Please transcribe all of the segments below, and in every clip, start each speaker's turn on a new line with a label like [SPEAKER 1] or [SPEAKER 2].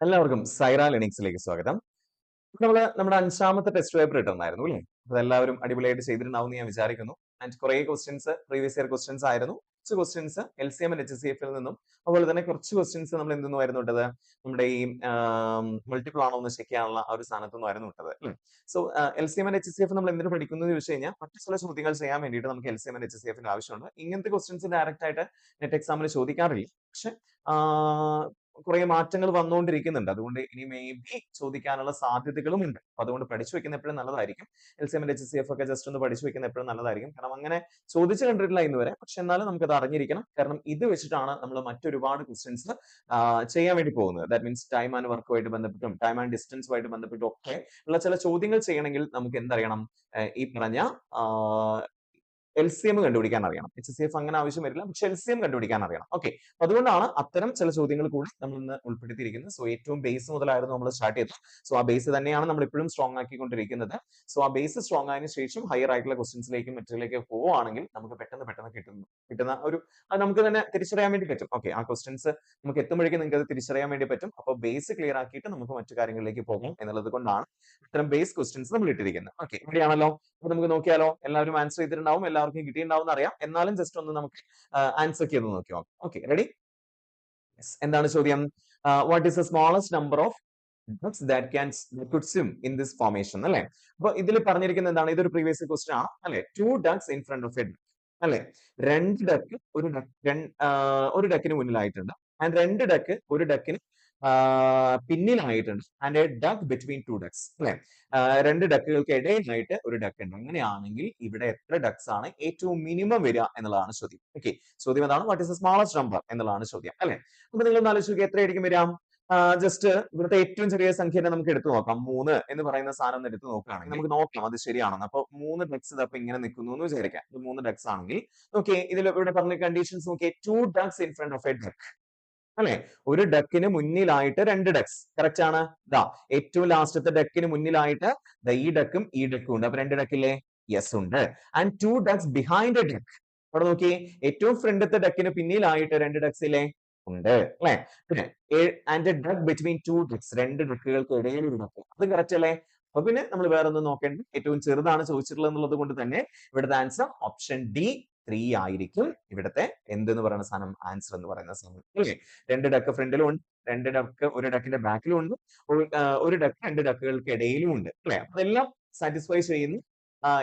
[SPEAKER 1] എല്ലാവർക്കും സൈറ ലിനിക്സിലേക്ക് സ്വാഗതം. നമ്മുടെ 5ാമത്തെ ടെസ്റ്റ് പേപ്പർ ഇട്ടുണ്ടായിരുന്നു അല്ലേ? അതെല്ലാവരും അടിപൊളിയായിട്ട് ചെയ്തിട്ടുണ്ടാവും എന്ന് ഞാൻ വിചാരിക്കുന്നു. ആൻഡ് കുറേ ക്വസ്റ്റ്യൻസ് പ്രീവിയസ് ഇയർ ക്വസ്റ്റ്യൻസ് ആയിരുന്നു. കുറച്ച് ക്വസ്റ്റ്യൻസ് LCM ആൻഡ് HCF നിന്നും അതുപോലെ തന്നെ കുറച്ച് ക്വസ്റ്റ്യൻസ് നമ്മൾ എന്തെന്നുമായിരുന്നു ഇട്ടത്? നമ്മുടെ ഈ മൾട്ടിപ്പിൾ ആണോ എന്ന് ചെക്ക് ചെയ്യാനുള്ള ആ ഒരു സ്ഥാനത്തുനിന്നായിരുന്നു ഇട്ടത് അല്ലേ? സോ LCM ആൻഡ് HCF നമ്മൾ എന്തിനു പഠിക്കുന്നു എന്ന് ചോദിച്ചു കഴിഞ്ഞാൽ മറ്റു ചില ചോദ്യങ്ങൾ ചെയ്യാൻ വേണ്ടിയിട്ട് നമുക്ക് LCM ആൻഡ് HCF ആവശ്യമുണ്ട്. ഇങ്ങനത്തെ ക്വസ്റ്റ്യൻസ് ഡയറക്റ്റ് ആയിട്ട് നെറ്റ് എക്സാമിന് ചോദിക്കാറില്ല. പക്ഷെ കുറെ മാറ്റങ്ങൾ വന്നുകൊണ്ടിരിക്കുന്നുണ്ട്. അതുകൊണ്ട് ഇനി മേ ബി ചോദിക്കാനുള്ള സാധ്യതകളും ഉണ്ട്. അപ്പൊ അതുകൊണ്ട് പഠിച്ചു വെക്കുന്ന എപ്പോഴും നല്ലതായിരിക്കും. LCM ആൻഡ് HCF ഒക്കെ ജസ്റ്റ് ഒന്ന് പഠിച്ചു വെക്കുന്ന എപ്പോഴും നല്ലതായിരിക്കും. കാരണം അങ്ങനെ ചോദിച്ചു കണ്ടിട്ടില്ല ഇന്ന് വരെ. പക്ഷെ എന്നാലും നമുക്കത് അറിഞ്ഞിരിക്കണം. കാരണം ഇത് വെച്ചിട്ടാണ് നമ്മൾ മറ്റൊരുപാട് ക്വസ്റ്റ്യൻസ് ചെയ്യാൻ വേണ്ടി പോകുന്നത്. ദാറ്റ് മീൻസ് ടൈം ആൻഡ് വർക്കുമായിട്ട് ബന്ധപ്പെട്ടും ടൈം ആൻഡ് ഡിസ്റ്റൻസുമായിട്ട് ബന്ധപ്പെട്ടും ഒക്കെ ഉള്ള ചില ചോദ്യങ്ങൾ ചെയ്യണമെങ്കിൽ നമുക്ക് എന്തറിയണം? ഈ പറഞ്ഞ LCM കണ്ടുപിടിക്കാൻ അറിയണം. HCF അങ്ങനെ ആവശ്യം വരില്ല. പക്ഷെ LCM കണ്ടുപിടിക്കാൻ അറിയണം. ഓക്കെ. അതുകൊണ്ടാണ് അത്തരം ചില ചോദ്യങ്ങൾ കൂടി നമ്മൾ ഇന്ന് ഉൾപ്പെടുത്തിയിരിക്കുന്നത്. സോ ഏറ്റവും ബേസ് മുതലായിരുന്നു നമ്മൾ സ്റ്റാർട്ട് ചെയ്തത്. സോ ആ ബേസ് തന്നെയാണ് നമ്മൾ ഇപ്പോഴും സ്ട്രോങ് ആക്കിക്കൊണ്ടിരിക്കുന്നത്. സോ ആ ബേസ് സ്ട്രോങ് ആയതിനു ശേഷം ഹയർ ആയിട്ടുള്ള ക്വസ്റ്റ്യൻസിലേക്കും മറ്റിലേക്ക് പോവുകയാണെങ്കിൽ നമുക്ക് പെട്ടെന്ന് കിട്ടുന്ന ഒരു അത് നമുക്ക് തന്നെ തിരിച്ചറിയാൻ വേണ്ടി പറ്റും. ഓക്കെ, ആ ക്വസ്റ്റ്യൻസ് നമുക്ക് എത്തുമ്പോഴേക്കും നിങ്ങൾക്ക് അത് തിരിച്ചറിയാൻ വേണ്ടി പറ്റും. അപ്പോൾ ബേസ് ക്ലിയർ ആക്കിയിട്ട് നമുക്ക് മറ്റു കാര്യങ്ങളിലേക്ക് പോകാം എന്നുള്ളത് കൊണ്ടാണ് ഇത്തരം ബേസ് ക്വസ്റ്റ്യൻസ് നമ്മൾ ഇട്ടിരിക്കുന്നത്. ഓക്കെ, ഇവിടെയാണല്ലോ. അപ്പൊ നമുക്ക് നോക്കിയാലോ? എല്ലാവരും ആൻസർ ചെയ്തിട്ടുണ്ടാവും, എല്ലാവർക്കും കിട്ടിയിട്ടുണ്ടാവും അറിയാം. എന്നാലും ജസ്റ്റ് ഒന്ന് നമുക്ക് ആൻസർ ചെയ്ത് നോക്കി നോക്കാം. Okay, ready? എന്താണ് ചോദ്യം? What is the smallest number of ducks that could swim in this formation അല്ലെ? അപ്പൊ ഇതിൽ പറഞ്ഞിരിക്കുന്നത് എന്താണ്? ഇതൊരു പ്രീവിയസ് ക്വസ്റ്റ്യൻ ആണ് അല്ലെ? 2 ducks in front of a duck അല്ലെ? 2 ഡക്ക് ഒരു ഡക്കിന് മുന്നിലായിട്ടുണ്ട് ആൻഡ് 2 ഡക്ക് ഒരു ഡക്കിന് പിന്നിലായിട്ടുണ്ട് and a duck between 2 ducks അല്ലെ? 2 ഡക്കുകൾക്ക് ഇടയിലായിട്ട് ഒരു ഡക്ക് ഉണ്ട്. അങ്ങനെയാണെങ്കിൽ ഇവിടെ എത്ര ഡക്സ് ആണ് ഏറ്റവും മിനിമം വരിക എന്നുള്ളതാണ് ചോദ്യം. ഓക്കെ, ചോദ്യം എന്താണ്? What is the smallest number എന്നുള്ളതാണ് ചോദ്യം അല്ലെ? അപ്പൊ നിങ്ങൾ ഒന്ന് ആലോചിച്ച് നോക്കുക, എത്രയായിരിക്കും വരിക? ജസ്റ്റ് ഇവിടുത്തെ ഏറ്റവും ചെറിയ സംഖ്യനെ നമുക്ക് എടുത്തു നോക്കാം. 3 എന്ന് പറയുന്ന സാധനം ഒന്ന് എടുത്ത് നോക്കുകയാണെങ്കിൽ നമുക്ക് നോക്കാം അത് ശരിയാണെന്ന്. അപ്പൊ 3 ഡക്സ് ഇതപ്പൊ ഇങ്ങനെ നിൽക്കുന്നു എന്ന് വിചാരിക്കാം. ഇത് 3 ഡക്സ് ആണെങ്കിൽ ഓക്കെ, ഇതിൽ ഇവിടെ പറഞ്ഞ കണ്ടീഷൻസ് നോക്കിയേ. 2 ducks in front of a duck അല്ലെ? ഒരു ഡക്കിന് മുന്നിലായിട്ട് 2 ഡക്സ്. കറക്റ്റ് ആണ്. ദാ ഏറ്റവും ലാസ്റ്റത്തെ ഡക്കിന് മുന്നിലായിട്ട് ഈ ഡക്കും ഈ ഡക്കും ഉണ്ട്. അപ്പൊ 2 ഡക്കില്ലേ? യെസ് ഉണ്ട്. And 2 ducts behind A duck. അവിടെ നോക്കിയേ, ഏറ്റവും ഫ്രണ്ടത്തെ ഡക്കിന് പിന്നിലായിട്ട് 2 ഡക്സ് ഇല്ലേ? ഉണ്ട് അല്ലെ? പിന്നെ and a duck between 2 ducts, 2 ഡക്കുകൾക്ക് ഇടയിൽ ഒരു ഡക്ക്. അത് കറക്റ്റ് അല്ലേ? അപ്പൊ പിന്നെ നമ്മൾ വേറെ ഒന്നും നോക്കേണ്ട. ഏറ്റവും ചെറുതാണ് ചോദിച്ചിട്ടുള്ളത് എന്നുള്ളത് കൊണ്ട് തന്നെ ഇവിടുത്തെ ആൻസർ ഓപ്ഷൻ ഡി 3 ആയിരിക്കും. ഇവിടുത്തെ എന്തെന്ന് പറയുന്ന സാധനം? ആൻസർ എന്ന് പറയുന്ന സാധനം. ഓക്കെ, 2 ഡക്ക് ഫ്രണ്ടിലും ഉണ്ട്, 2 ഡക്ക് ഒരു ഡക്കിന്റെ ബാക്കിലും ഉണ്ട്, ഒരു ഡക്ക് 2 ഡക്കുകൾക്ക് ഇടയിലും ഉണ്ട് അല്ലെ? അതെല്ലാം സാറ്റിസ്ഫൈ ചെയ്യുന്നു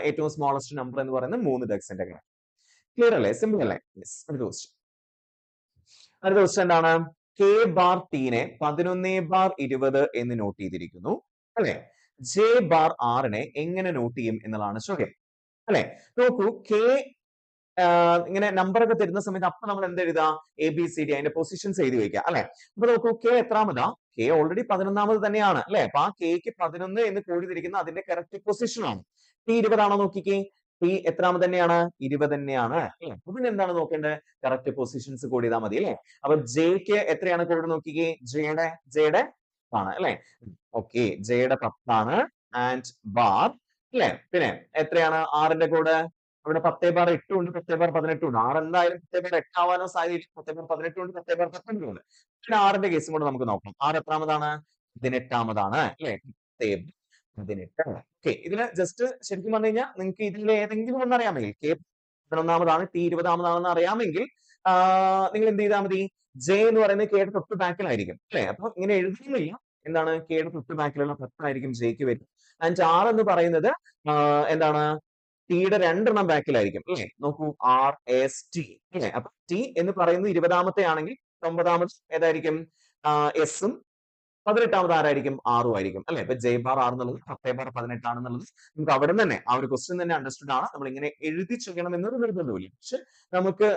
[SPEAKER 1] ഏറ്റവും സ്മോളസ്റ്റ് നമ്പർ എന്ന് പറയുന്നത് 3 ഡക്സിന്റെ കാര്യം. ക്ലിയർ അല്ലേ? സിമ്പിൾ അല്ലേ? യെസ്. അടുത്ത ക്വസ്റ്റ്യൻ എന്താണ്? കെ ബാർ ടീനെ 11/20 എന്ന് നോട്ട് ചെയ്തിരിക്കുന്നു അല്ലെ? ജെ ബാർ ആറിനെ എങ്ങനെ നോട്ട് ചെയ്യും എന്നുള്ളതാണ് ചോദ്യം അല്ലെ? നോക്കൂ, കെ ഇങ്ങനെ നമ്പർ ഒക്കെ തരുന്ന സമയത്ത് അപ്പൊ നമ്മൾ എന്ത് എഴുതാ? ABCD അതിന്റെ പൊസിഷൻസ് എഴുതി വെക്കുക അല്ലെ? അപ്പൊ നോക്കൂ, കെ എത്രാമതാ? കെ ഓൾറെഡി 11ാമത് തന്നെയാണ് അല്ലെ? അപ്പൊ ആ കെക്ക് 11 എന്ന് കൂടിയിരിക്കുന്ന അതിന്റെ കറക്റ്റ് പൊസിഷൻ ആണ്. ടി 20 ആണോ നോക്കിക്കേ? ടി എത്രാമത് തന്നെയാണ്? 20 തന്നെയാണ് അല്ലെ? അപ്പൊ പിന്നെ എന്താണ് നോക്കേണ്ടത്? കറക്റ്റ് പൊസിഷൻസ് കൂടി ചെയ്താൽ മതി അല്ലെ? അപ്പൊ ജെക്ക് എത്രയാണ് കോഡ് നോക്കിക്കേ? ജെയുടെ ആണ് അല്ലെ? ഓക്കെ, ജെയുടെ 10 ആണ് ആൻഡ് ബാർ അല്ലെ? പിന്നെ എത്രയാണ് ആറിന്റെ കോഡ്? ഇവിടെ 10/8 ഉണ്ട്, 10/18 ഉണ്ട്. 6 എന്തായാലും 10/8 ആവാനോ സാധ്യതയില്ല. 10/18 ഉണ്ട്, 10/19 ഉണ്ട്. പിന്നെ 6ന്റെ കേസും കൂടെ നമുക്ക് നോക്കാം. 6 എത്രാമതാണ്? 18ാമതാണ് അല്ലെ? 18. ഓക്കെ, ഇതിന് ജസ്റ്റ് ശരിക്കും പറഞ്ഞു കഴിഞ്ഞാൽ നിങ്ങൾക്ക് ഇതിൽ ഏതെങ്കിലും ഒന്ന് അറിയാമെങ്കിൽ കെ 11ാമതാണ്, ടി 20ാമതാണെന്ന് അറിയാമെങ്കിൽ നിങ്ങൾ എന്ത് ചെയ്താൽ മതി? ജെ എന്ന് പറയുന്നത് കെയുടെ തൊട്ട് ബാക്കിലായിരിക്കും അല്ലെ? അപ്പൊ ഇങ്ങനെ എഴുതുന്നില്ല. എന്താണ്? കെയുടെ തൊട്ട് ബാക്കിലുള്ള 10 ആയിരിക്കും ജെക്ക് വരും. ആൻഡ് ആർ എന്ന് പറയുന്നത് എന്താണ്? ടിയുടെ 2 ബാക്കിലായിരിക്കും അല്ലെ? നോക്കൂ, RST അല്ലെ? അപ്പൊ ടി എന്ന് പറയുന്നത് 20ാമത്തെ ആണെങ്കിൽ 9ാമത് ഏതായിരിക്കും? എസും 18ാമത് ആരായിരിക്കും? ആറും ആയിരിക്കും അല്ലെ? ഇപ്പൊ ജെ ബാർ 6 എന്നുള്ളത് 10/18 ആണെന്നുള്ളത് നമുക്ക് അവിടെ നിന്ന് തന്നെ ആ ഒരു ക്വസ്റ്റ്യൻ തന്നെ അണ്ടർസ്റ്റുഡ് ആണ്. നമ്മൾ ഇങ്ങനെ എഴുതി ചെയ്യണം എന്നൊരു നിർബന്ധമില്ല. പക്ഷെ നമുക്ക്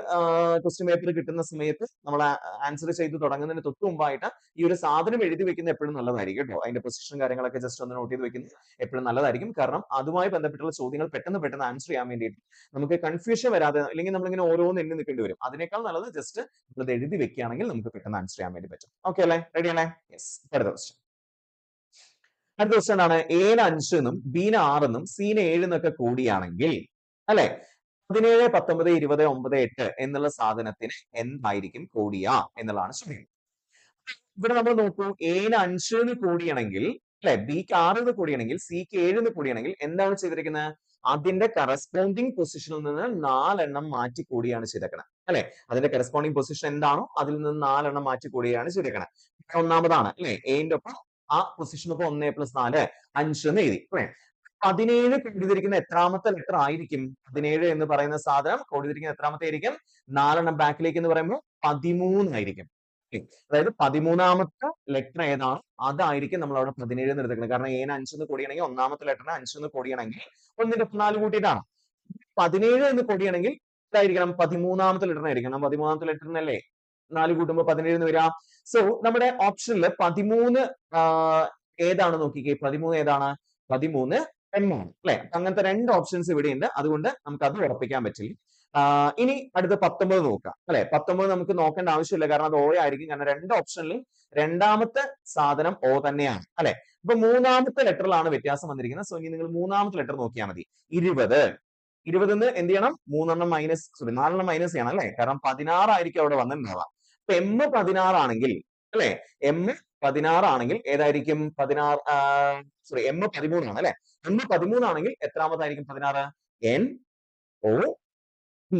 [SPEAKER 1] ക്വസ്റ്റ്യൻ പേപ്പർ കിട്ടുന്ന സമയത്ത് നമ്മൾ ആൻസർ ചെയ്ത് തുടങ്ങുന്നതിന് തൊട്ട് മുമ്പായിട്ട് ഈ ഒരു സാധനം എഴുതി വെക്കുന്നത് എപ്പോഴും നല്ലതായിരിക്കും കേട്ടോ. അതിന്റെ പൊസിഷൻ കാര്യങ്ങളൊക്കെ ജസ്റ്റ് ഒന്ന് നോട്ട് ചെയ്ത് വെക്കുന്നത് എപ്പോഴും നല്ലതായിരിക്കും. കാരണം അതുമായി ബന്ധപ്പെട്ടുള്ള ചോദ്യങ്ങൾ പെട്ടെന്ന് ആൻസർ ചെയ്യാൻ വേണ്ടിയിട്ട് നമുക്ക് കൺഫ്യൂഷൻ വരാതെ, അല്ലെങ്കിൽ നമ്മളിങ്ങനെ ഓരോന്ന് എണ്ണി നിൽക്കേണ്ടി വരും. അതിനേക്കാൾ നല്ലത് ജസ്റ്റ് നമ്മളത് എഴുതി വെക്കുകയാണെങ്കിൽ നമുക്ക് പെട്ടെന്ന് ആൻസർ ചെയ്യാൻ വേണ്ടി പറ്റും. ഓക്കെ അല്ലേ? റെഡി അല്ലേ? യെസ്. അടുത്ത ക്വസ്റ്റ്യൻ എന്താണ്? എന് 5 എന്നും ബിന് 6 എന്നും സിന് 7 എന്നൊക്കെ കൂടിയാണെങ്കിൽ അല്ലെ? 17, 19, 20, 9, 8 എന്നുള്ള സാധനത്തിന് എന്തായിരിക്കും കൂടിയ എന്നുള്ളതാണ് ചോദ്യം. ഇവിടെ നമ്മൾ നോക്കൂ, എന് 5 കൂടിയാണെങ്കിൽ അല്ലെ, ബിക്ക് 6 കൂടിയാണെങ്കിൽ സിക്ക് 7 കൂടിയാണെങ്കിൽ എന്താണ് ചെയ്തിരിക്കുന്നത്? അതിന്റെ കറസ്പോണ്ടിങ് പൊസിഷനിൽ നിന്ന് 4 എണ്ണം മാറ്റി കൂടിയാണ് ചെയ്തേക്കുന്നത് അല്ലെ. അതിന്റെ കറസ്പോണ്ടിങ് പൊസിഷൻ എന്താണോ അതിൽ നിന്ന് 4 എണ്ണം മാറ്റി കൂടിയാണ് ചെയ്തേക്കുന്നത്. ഒന്നാമതാണ് അല്ലെ, എന്റെ ഒപ്പം ആ പൊസിഷൻ ഒപ്പം 1+4 5 എന്ന് എഴുതി അല്ലെ. 17 കൊടുത്തിരിക്കുന്ന എത്രാമത്തെ ലെറ്റർ ആയിരിക്കും? 17 എന്ന് പറയുന്ന സാധനം കൊടുത്തിരിക്കുന്ന എത്രാമത്തെ ആയിരിക്കും? 4 എണ്ണം ബാക്കിലേക്ക് എന്ന് പറയുമ്പോൾ 13 ആയിരിക്കും. അതായത് 13ാമത്തെ ലെറ്റർ ഏതാണ് അതായിരിക്കും നമ്മൾ അവിടെ 17 എന്ന് എടുക്കുന്നത്. കാരണം എന് 5 കൂടിയാണെങ്കിൽ ഒന്നാമത്തെ ലെറ്ററിന് 5 കൂടിയാണെങ്കിൽ 1+4 കൂട്ടിയിട്ടാണ്. 17 എന്ന് കൂടിയാണെങ്കിൽ ഇതായിരിക്കണം 13ാമത്തെ ലെറ്ററിനായിരിക്കണം. 13ാമത്തെ ലെറ്ററിനല്ലേ 4 കൂട്ടുമ്പോൾ 17 എന്ന് വരാം. സോ നമ്മുടെ ഓപ്ഷനിൽ 13 ഏതാണ് നോക്കിക്കേ, 13 ഏതാണ്? 13 M ആണ് അല്ലെ. അങ്ങനത്തെ 2 ഓപ്ഷൻസ് ഇവിടെ ഉണ്ട്. അതുകൊണ്ട് നമുക്ക് അത് ഉറപ്പിക്കാൻ പറ്റില്ല. ഇനി അടുത്ത 19 നോക്കാം അല്ലെ. 19 നമുക്ക് നോക്കേണ്ട ആവശ്യമില്ല, കാരണം അത് O ആയിരിക്കും. കാരണം 2 ഓപ്ഷനിലും രണ്ടാമത്തെ സാധനം O തന്നെയാണ് അല്ലെ. അപ്പൊ 3ാമത്തെ ലെറ്ററിലാണ് വ്യത്യാസം വന്നിരിക്കുന്നത്. സോ ഇനി നിങ്ങൾ 3ാമത്തെ ലെറ്റർ നോക്കിയാൽ മതി. 20. 20 എന്ത് ചെയ്യണം? 4 മൈനസ് ചെയ്യണം അല്ലെ. കാരണം 16 ആയിരിക്കും അവിടെ വന്നിട്ടുണ്ടാവുക. അപ്പൊ M 16 ആണെങ്കിൽ അല്ലെ, M 16 ആണെങ്കിൽ ഏതായിരിക്കും? M 13 ആണ് അല്ലെ. M 13 ആണെങ്കിൽ എത്രാമതായിരിക്കും 16? NO P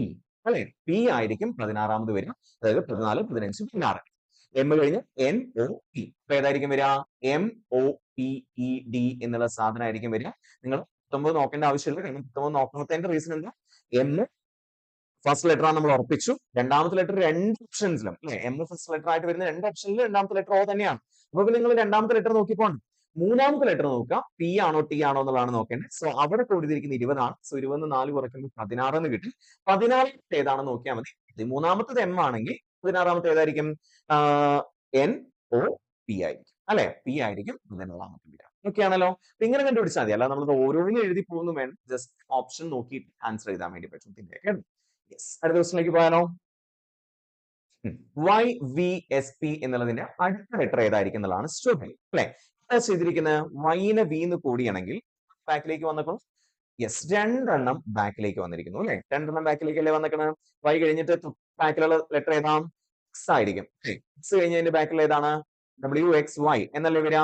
[SPEAKER 1] അല്ലെ. P ആയിരിക്കും 16ാമത് വരിക. അതായത് 14, 15, 16. M കഴിഞ്ഞ് NOP. അപ്പൊ ഏതായിരിക്കും വരിക? MOPED എന്നുള്ള സാധനമായിരിക്കും വരിക. നിങ്ങൾ 19 നോക്കേണ്ട ആവശ്യമില്ല. കാരണം 19 നോക്കുന്നതിന്റെ റീസൺ എന്താ? M ഫസ്റ്റ് ലെറ്റർ ആണ് നമ്മൾ ഉറപ്പിച്ചു. രണ്ടാമത്തെ ലെറ്റർ 2 ഓപ്ഷൻസിലും അല്ലെ, M ഫസ്റ്റ് ലെറ്റർ ആയിട്ട് വരുന്ന 2 ഓപ്ഷനിലും രണ്ടാമത്തെ ലെറ്റർ O തന്നെയാണ്. അപ്പൊ നിങ്ങൾ രണ്ടാമത്തെ ലെറ്റർ നോക്കിപ്പോണ്ട്. 3ാമത്തെ ലെറ്റർ നോക്കുക, P ആണോ T ആണോ എന്നുള്ളതാണ് നോക്കേണ്ടത്. സോ അവിടെ കൊടുത്തിരിക്കുന്ന 20 ആണ്. സോ 20 4 കുറയ്ക്കുമ്പോൾ 16 എന്ന് കിട്ടും. 16 ഏതാണെന്ന് നോക്കിയാൽ മതി. 13ാമത്തത് M ആണെങ്കിൽ 16ാമത്തെ ഏതായിരിക്കും? NOP ആയിരിക്കും അല്ലെ. P ആയിരിക്കും 16ാമത്തെ വരിക. ഓക്കെ ആണല്ലോ. അപ്പൊ ഇങ്ങനെ കണ്ടുപിടിച്ചാൽ മതി. അല്ല നമ്മൾ ഓരോന്നും എഴുതി പോകുന്നു വേണം. ജസ്റ്റ് ഓപ്ഷൻ നോക്കിയിട്ട് ആൻസർ എഴുതാൻ വേണ്ടി പറ്റും. യെസ്, അടുത്ത ക്വസ്റ്റിലേക്ക് പോയാലോ? YVSP എന്നുള്ളതിന്റെ അടുത്ത ലെറ്റർ ഏതായിരിക്കും എന്നുള്ളതാണ് ചോദ്യം അല്ലെ. എന്താ ചെയ്തിരിക്കുന്നത്? Yനെ V എന്ന് കൂടിയാണെങ്കിൽ ബാക്കിലേക്ക് വന്നപ്പോൾ യെസ് 2 എണ്ണം ബാക്കിലേക്ക് വന്നിരിക്കുന്നു അല്ലെ. 2 എണ്ണം ബാക്കിലേക്ക് അല്ലേ വന്നിരിക്കുന്നത്. Y കഴിഞ്ഞിട്ട് ബാക്കിലുള്ള ലെറ്റർ ഏതാണ്? X ആയിരിക്കും. X കഴിഞ്ഞതിന്റെ ബാക്കിൽ ഏതാണ്? WXY എന്നല്ലേ വരിക.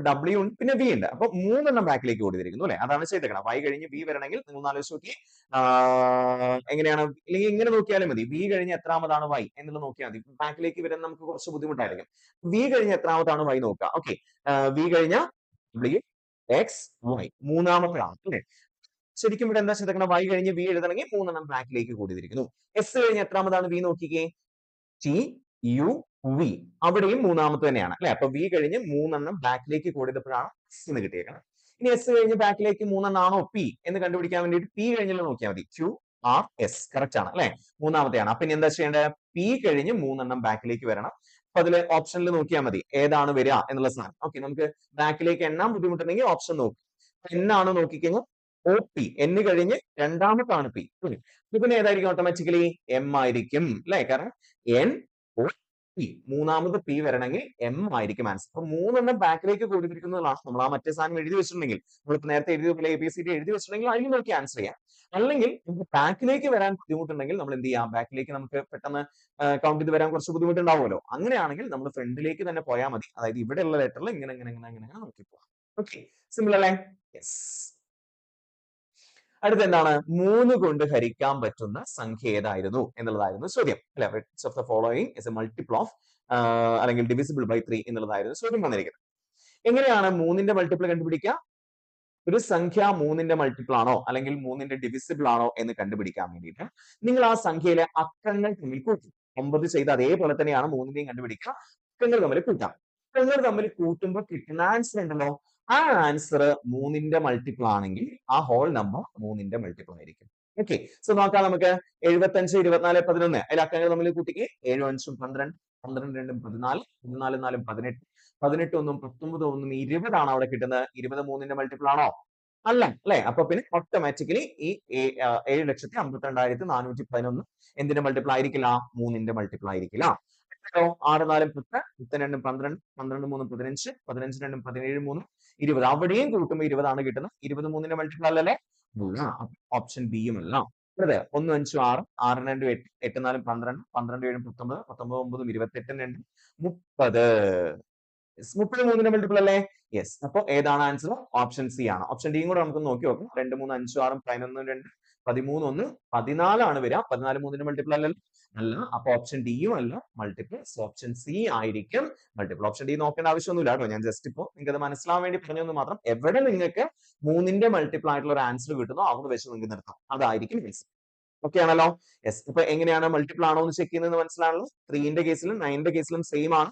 [SPEAKER 1] W ഉണ്ട്, പിന്നെ V ഉണ്ട്. അപ്പൊ 3 എണ്ണം ബാക്കിലേക്ക് കൊടുത്തിരിക്കുന്നു അല്ലെ. അതാണ് ചെയ്തേക്കണം. Y കഴിഞ്ഞ് V വരണമെങ്കിൽ നിങ്ങൾ ആലോചിച്ച് നോക്കി എങ്ങനെയാണ്, അല്ലെങ്കിൽ ഇങ്ങനെ നോക്കിയാലും മതി. V കഴിഞ്ഞ് എത്രാമതാണ് Y എന്നുള്ളത് നോക്കിയാൽ മതി. ബാക്കിലേക്ക് വരാൻ നമുക്ക് കുറച്ച് ബുദ്ധിമുട്ടായിരിക്കും. V കഴിഞ്ഞ് എത്രാമതാണ് Y നോക്കുക. ഓക്കെ, V കഴിഞ്ഞ WXY 3ാമതാണ് അല്ലെ. ശരിക്കും ഇവിടെ എന്താ ചെയ്തേക്കണം? Y കഴിഞ്ഞ് V എഴുതണമെങ്കിൽ 3 എണ്ണം ബാക്കിലേക്ക് കൂടിയിരിക്കുന്നു. S കഴിഞ്ഞ് എത്രാമതാണ് V നോക്കിക്കേ. TUV അവിടെയും 3ാമത്തെ തന്നെയാണ് അല്ലെ. അപ്പൊ V കഴിഞ്ഞ് 3 എണ്ണം ബാക്കിലേക്ക് കൂടിയപ്പോഴാണ് S എന്ന് കിട്ടിയേക്കണം. ഇനി S കഴിഞ്ഞ് ബാക്കിലേക്ക് 3 എണ്ണാണോ P എന്ന് കണ്ടുപിടിക്കാൻ വേണ്ടിയിട്ട് P കഴിഞ്ഞുള്ള നോക്കിയാൽ മതി. QRS കറക്റ്റ് ആണ് അല്ലെ. 3ാമത്തെയാണ്. അപ്പൊ ഇനി എന്താ ചെയ്യേണ്ടത്? P കഴിഞ്ഞ് 3 എണ്ണം ബാക്കിലേക്ക് വരണം. അപ്പൊ അതില് ഓപ്ഷനിൽ നോക്കിയാൽ മതി ഏതാണ് വരിക എന്നുള്ള സാധനം. ഓക്കെ, നമുക്ക് ബാക്കിലേക്ക് എണ്ണാൻ ബുദ്ധിമുട്ടുണ്ടെങ്കിൽ ഓപ്ഷൻ നോക്കും. N ആണ് നോക്കിക്കഴിഞ്ഞാൽ OP. N കഴിഞ്ഞ് രണ്ടാമത്താണ് P. പിന്നെ ഏതായിരിക്കും? ഓട്ടോമാറ്റിക്കലി M ആയിരിക്കും അല്ലെ. കാരണം NOP 3ാമത് P വരണമെങ്കിൽ M ആയിരിക്കും ആൻസർ. അപ്പൊ 3 എണ്ണം ബാക്കിലേക്ക് കൊടുത്തിരിക്കുന്നതാണ്. നമ്മൾ ആ മറ്റേ സാധനം എഴുതി വെച്ചിട്ടുണ്ടെങ്കിൽ, നമ്മളിപ്പോ നേരത്തെ എഴുതി ABCD എഴുതി വെച്ചിട്ടുണ്ടെങ്കിൽ അതിൽ നോക്കി ആൻസർ ചെയ്യാം. അല്ലെങ്കിൽ നമുക്ക് ബാക്കിലേക്ക് വരാൻ ബുദ്ധിമുട്ടുണ്ടെങ്കിൽ നമ്മൾ എന്ത് ചെയ്യാം? ബാക്കിലേക്ക് നമുക്ക് പെട്ടെന്ന് കൗണ്ട് ചെയ്ത് വരാൻ കുറച്ച് ബുദ്ധിമുട്ടുണ്ടാവുമല്ലോ. അങ്ങനെയാണെങ്കിൽ നമ്മൾ ഫ്രണ്ടിലേക്ക് തന്നെ പോയാൽ മതി. അതായത് ഇവിടെയുള്ള ലെറ്ററിൽ ഇങ്ങനെ നോക്കി പോവാം. ഓക്കെ, സിമ്പിൾ അല്ലേ? യെസ്. അടുത്ത എന്താണ്? 3 കൊണ്ട് ഹരിക്കാൻ പറ്റുന്ന സംഖ്യ ഏതായിരുന്നു എന്നുള്ളതായിരുന്നു ചോദ്യം അല്ലെ. Which of the following is A multiple of അല്ലെങ്കിൽ ഡിവിസിബിൾ ബൈ 3 എന്നുള്ളതായിരുന്നു ചോദ്യം വന്നിരിക്കുന്നത്. എങ്ങനെയാണ് 3ന്റെ മൾട്ടിപ്പിൾ കണ്ടുപിടിക്കുക? ഒരു സംഖ്യ 3ന്റെ മൾട്ടിപ്പിൾ ആണോ അല്ലെങ്കിൽ 3ന്റെ ഡിവിസിബിൾ ആണോ എന്ന് കണ്ടുപിടിക്കാൻ വേണ്ടിയിട്ട് നിങ്ങൾ ആ സംഖ്യയിലെ അക്കങ്ങൾ തമ്മിൽ കൂട്ടും. 9 ചെയ്ത അതേപോലെ തന്നെയാണ് 3ന്റെയും കണ്ടുപിടിക്കുക. അക്കങ്ങൾ തമ്മിൽ കൂട്ടാം. അക്കങ്ങൾ തമ്മിൽ കൂട്ടുമ്പോൾ കിട്ടുന്ന ആൻസർ ഉണ്ടല്ലോ, ആ ആൻസർ 3ന്റെ മൾട്ടിപ്പിൾ ആണെങ്കിൽ ആ ഹോൾ നമ്പർ 3ന്റെ മൾട്ടിപ്പിൾ ആയിരിക്കും. ഓക്കെ, സോ നോക്കാം നമുക്ക്. 75, 24, 11 അതിൽ അക്കങ്ങൾ തമ്മിൽ കൂട്ടിക്ക് 7 5 12, 12 2 14, 14 4 18, 18 1 19 1 20 ആണ് അവിടെ കിട്ടുന്നത്. 20 3ന്റെ മൾട്ടിപ്പിൾ ആണോ? അല്ല അല്ലെ. അപ്പൊ പിന്നെ ഓട്ടോമാറ്റിക്കലി ഈ 7,52,411 എന്തിന്റെ മൾട്ടിപ്പിൾ ആയിരിക്കില്ല? 3ന്റെ മൾട്ടിപ്പിൾ ആയിരിക്കില്ല. 6 4 10, 10 2 12, 12 3 15, 15 2 17 3 20. അവിടെയും കൂട്ടുമ്പോൾ 20 ആണ് കിട്ടുന്നത്. 20 3ന്റെ മൾട്ടിപ്പിൾ അല്ലല്ലേ? ഓപ്ഷൻ ബിയും അല്ല. അതെ 1 5 6 6 2 8 8 4 12 12 7 19 19 9 28 2 30 33ന്റെ മൾട്ടിപ്പിൾ അല്ലേ? യെസ്. അപ്പൊ ഏതാണ് ആൻസർ? ഓപ്ഷൻ സി ആണ്. ഓപ്ഷൻ ഡിയും കൂടെ നമുക്ക് നോക്കി നോക്കാം. 2 3 5 6 11 2 13 1 14 ആണ് വരിക. 14 3ന്റെ മൾട്ടിപ്പിൾ അല്ലല്ലോ? അല്ല. അപ്പൊ ഓപ്ഷൻ ഡിയും അല്ല മൾട്ടിപ്പിൾ. ഓപ്ഷൻ സി ആയിരിക്കും മൾട്ടിപ്പിൾ. ഓപ്ഷൻ ഡി നോക്കേണ്ട ആവശ്യമൊന്നുമില്ല കേട്ടോ. ഞാൻ ജസ്റ്റ് ഇപ്പോ നിങ്ങൾക്ക് അത് മനസ്സിലാവാൻ വേണ്ടി പറഞ്ഞതെന്ന് മാത്രം. എവിടെ നിങ്ങൾക്ക് 3ന്റെ മൾട്ടിപ്പിൾ ആയിട്ടുള്ള ഒരു ആൻസർ കിട്ടുന്നോ അവിടെ വെച്ച് നിങ്ങൾക്ക് നിർത്താം. അതായിരിക്കും ആൻസർ. ഓക്കെ ആണല്ലോ? യെസ്. ഇപ്പൊ എങ്ങനെയാണ് മൾട്ടിപ്പിൾ ആണോ എന്ന് ചെക്ക് ചെയ്യുന്നത് മനസ്സിലാണല്ലോ? 3ന്റെ കേസിലും 9ന്റെ കേസിലും സെയിം ആണ്.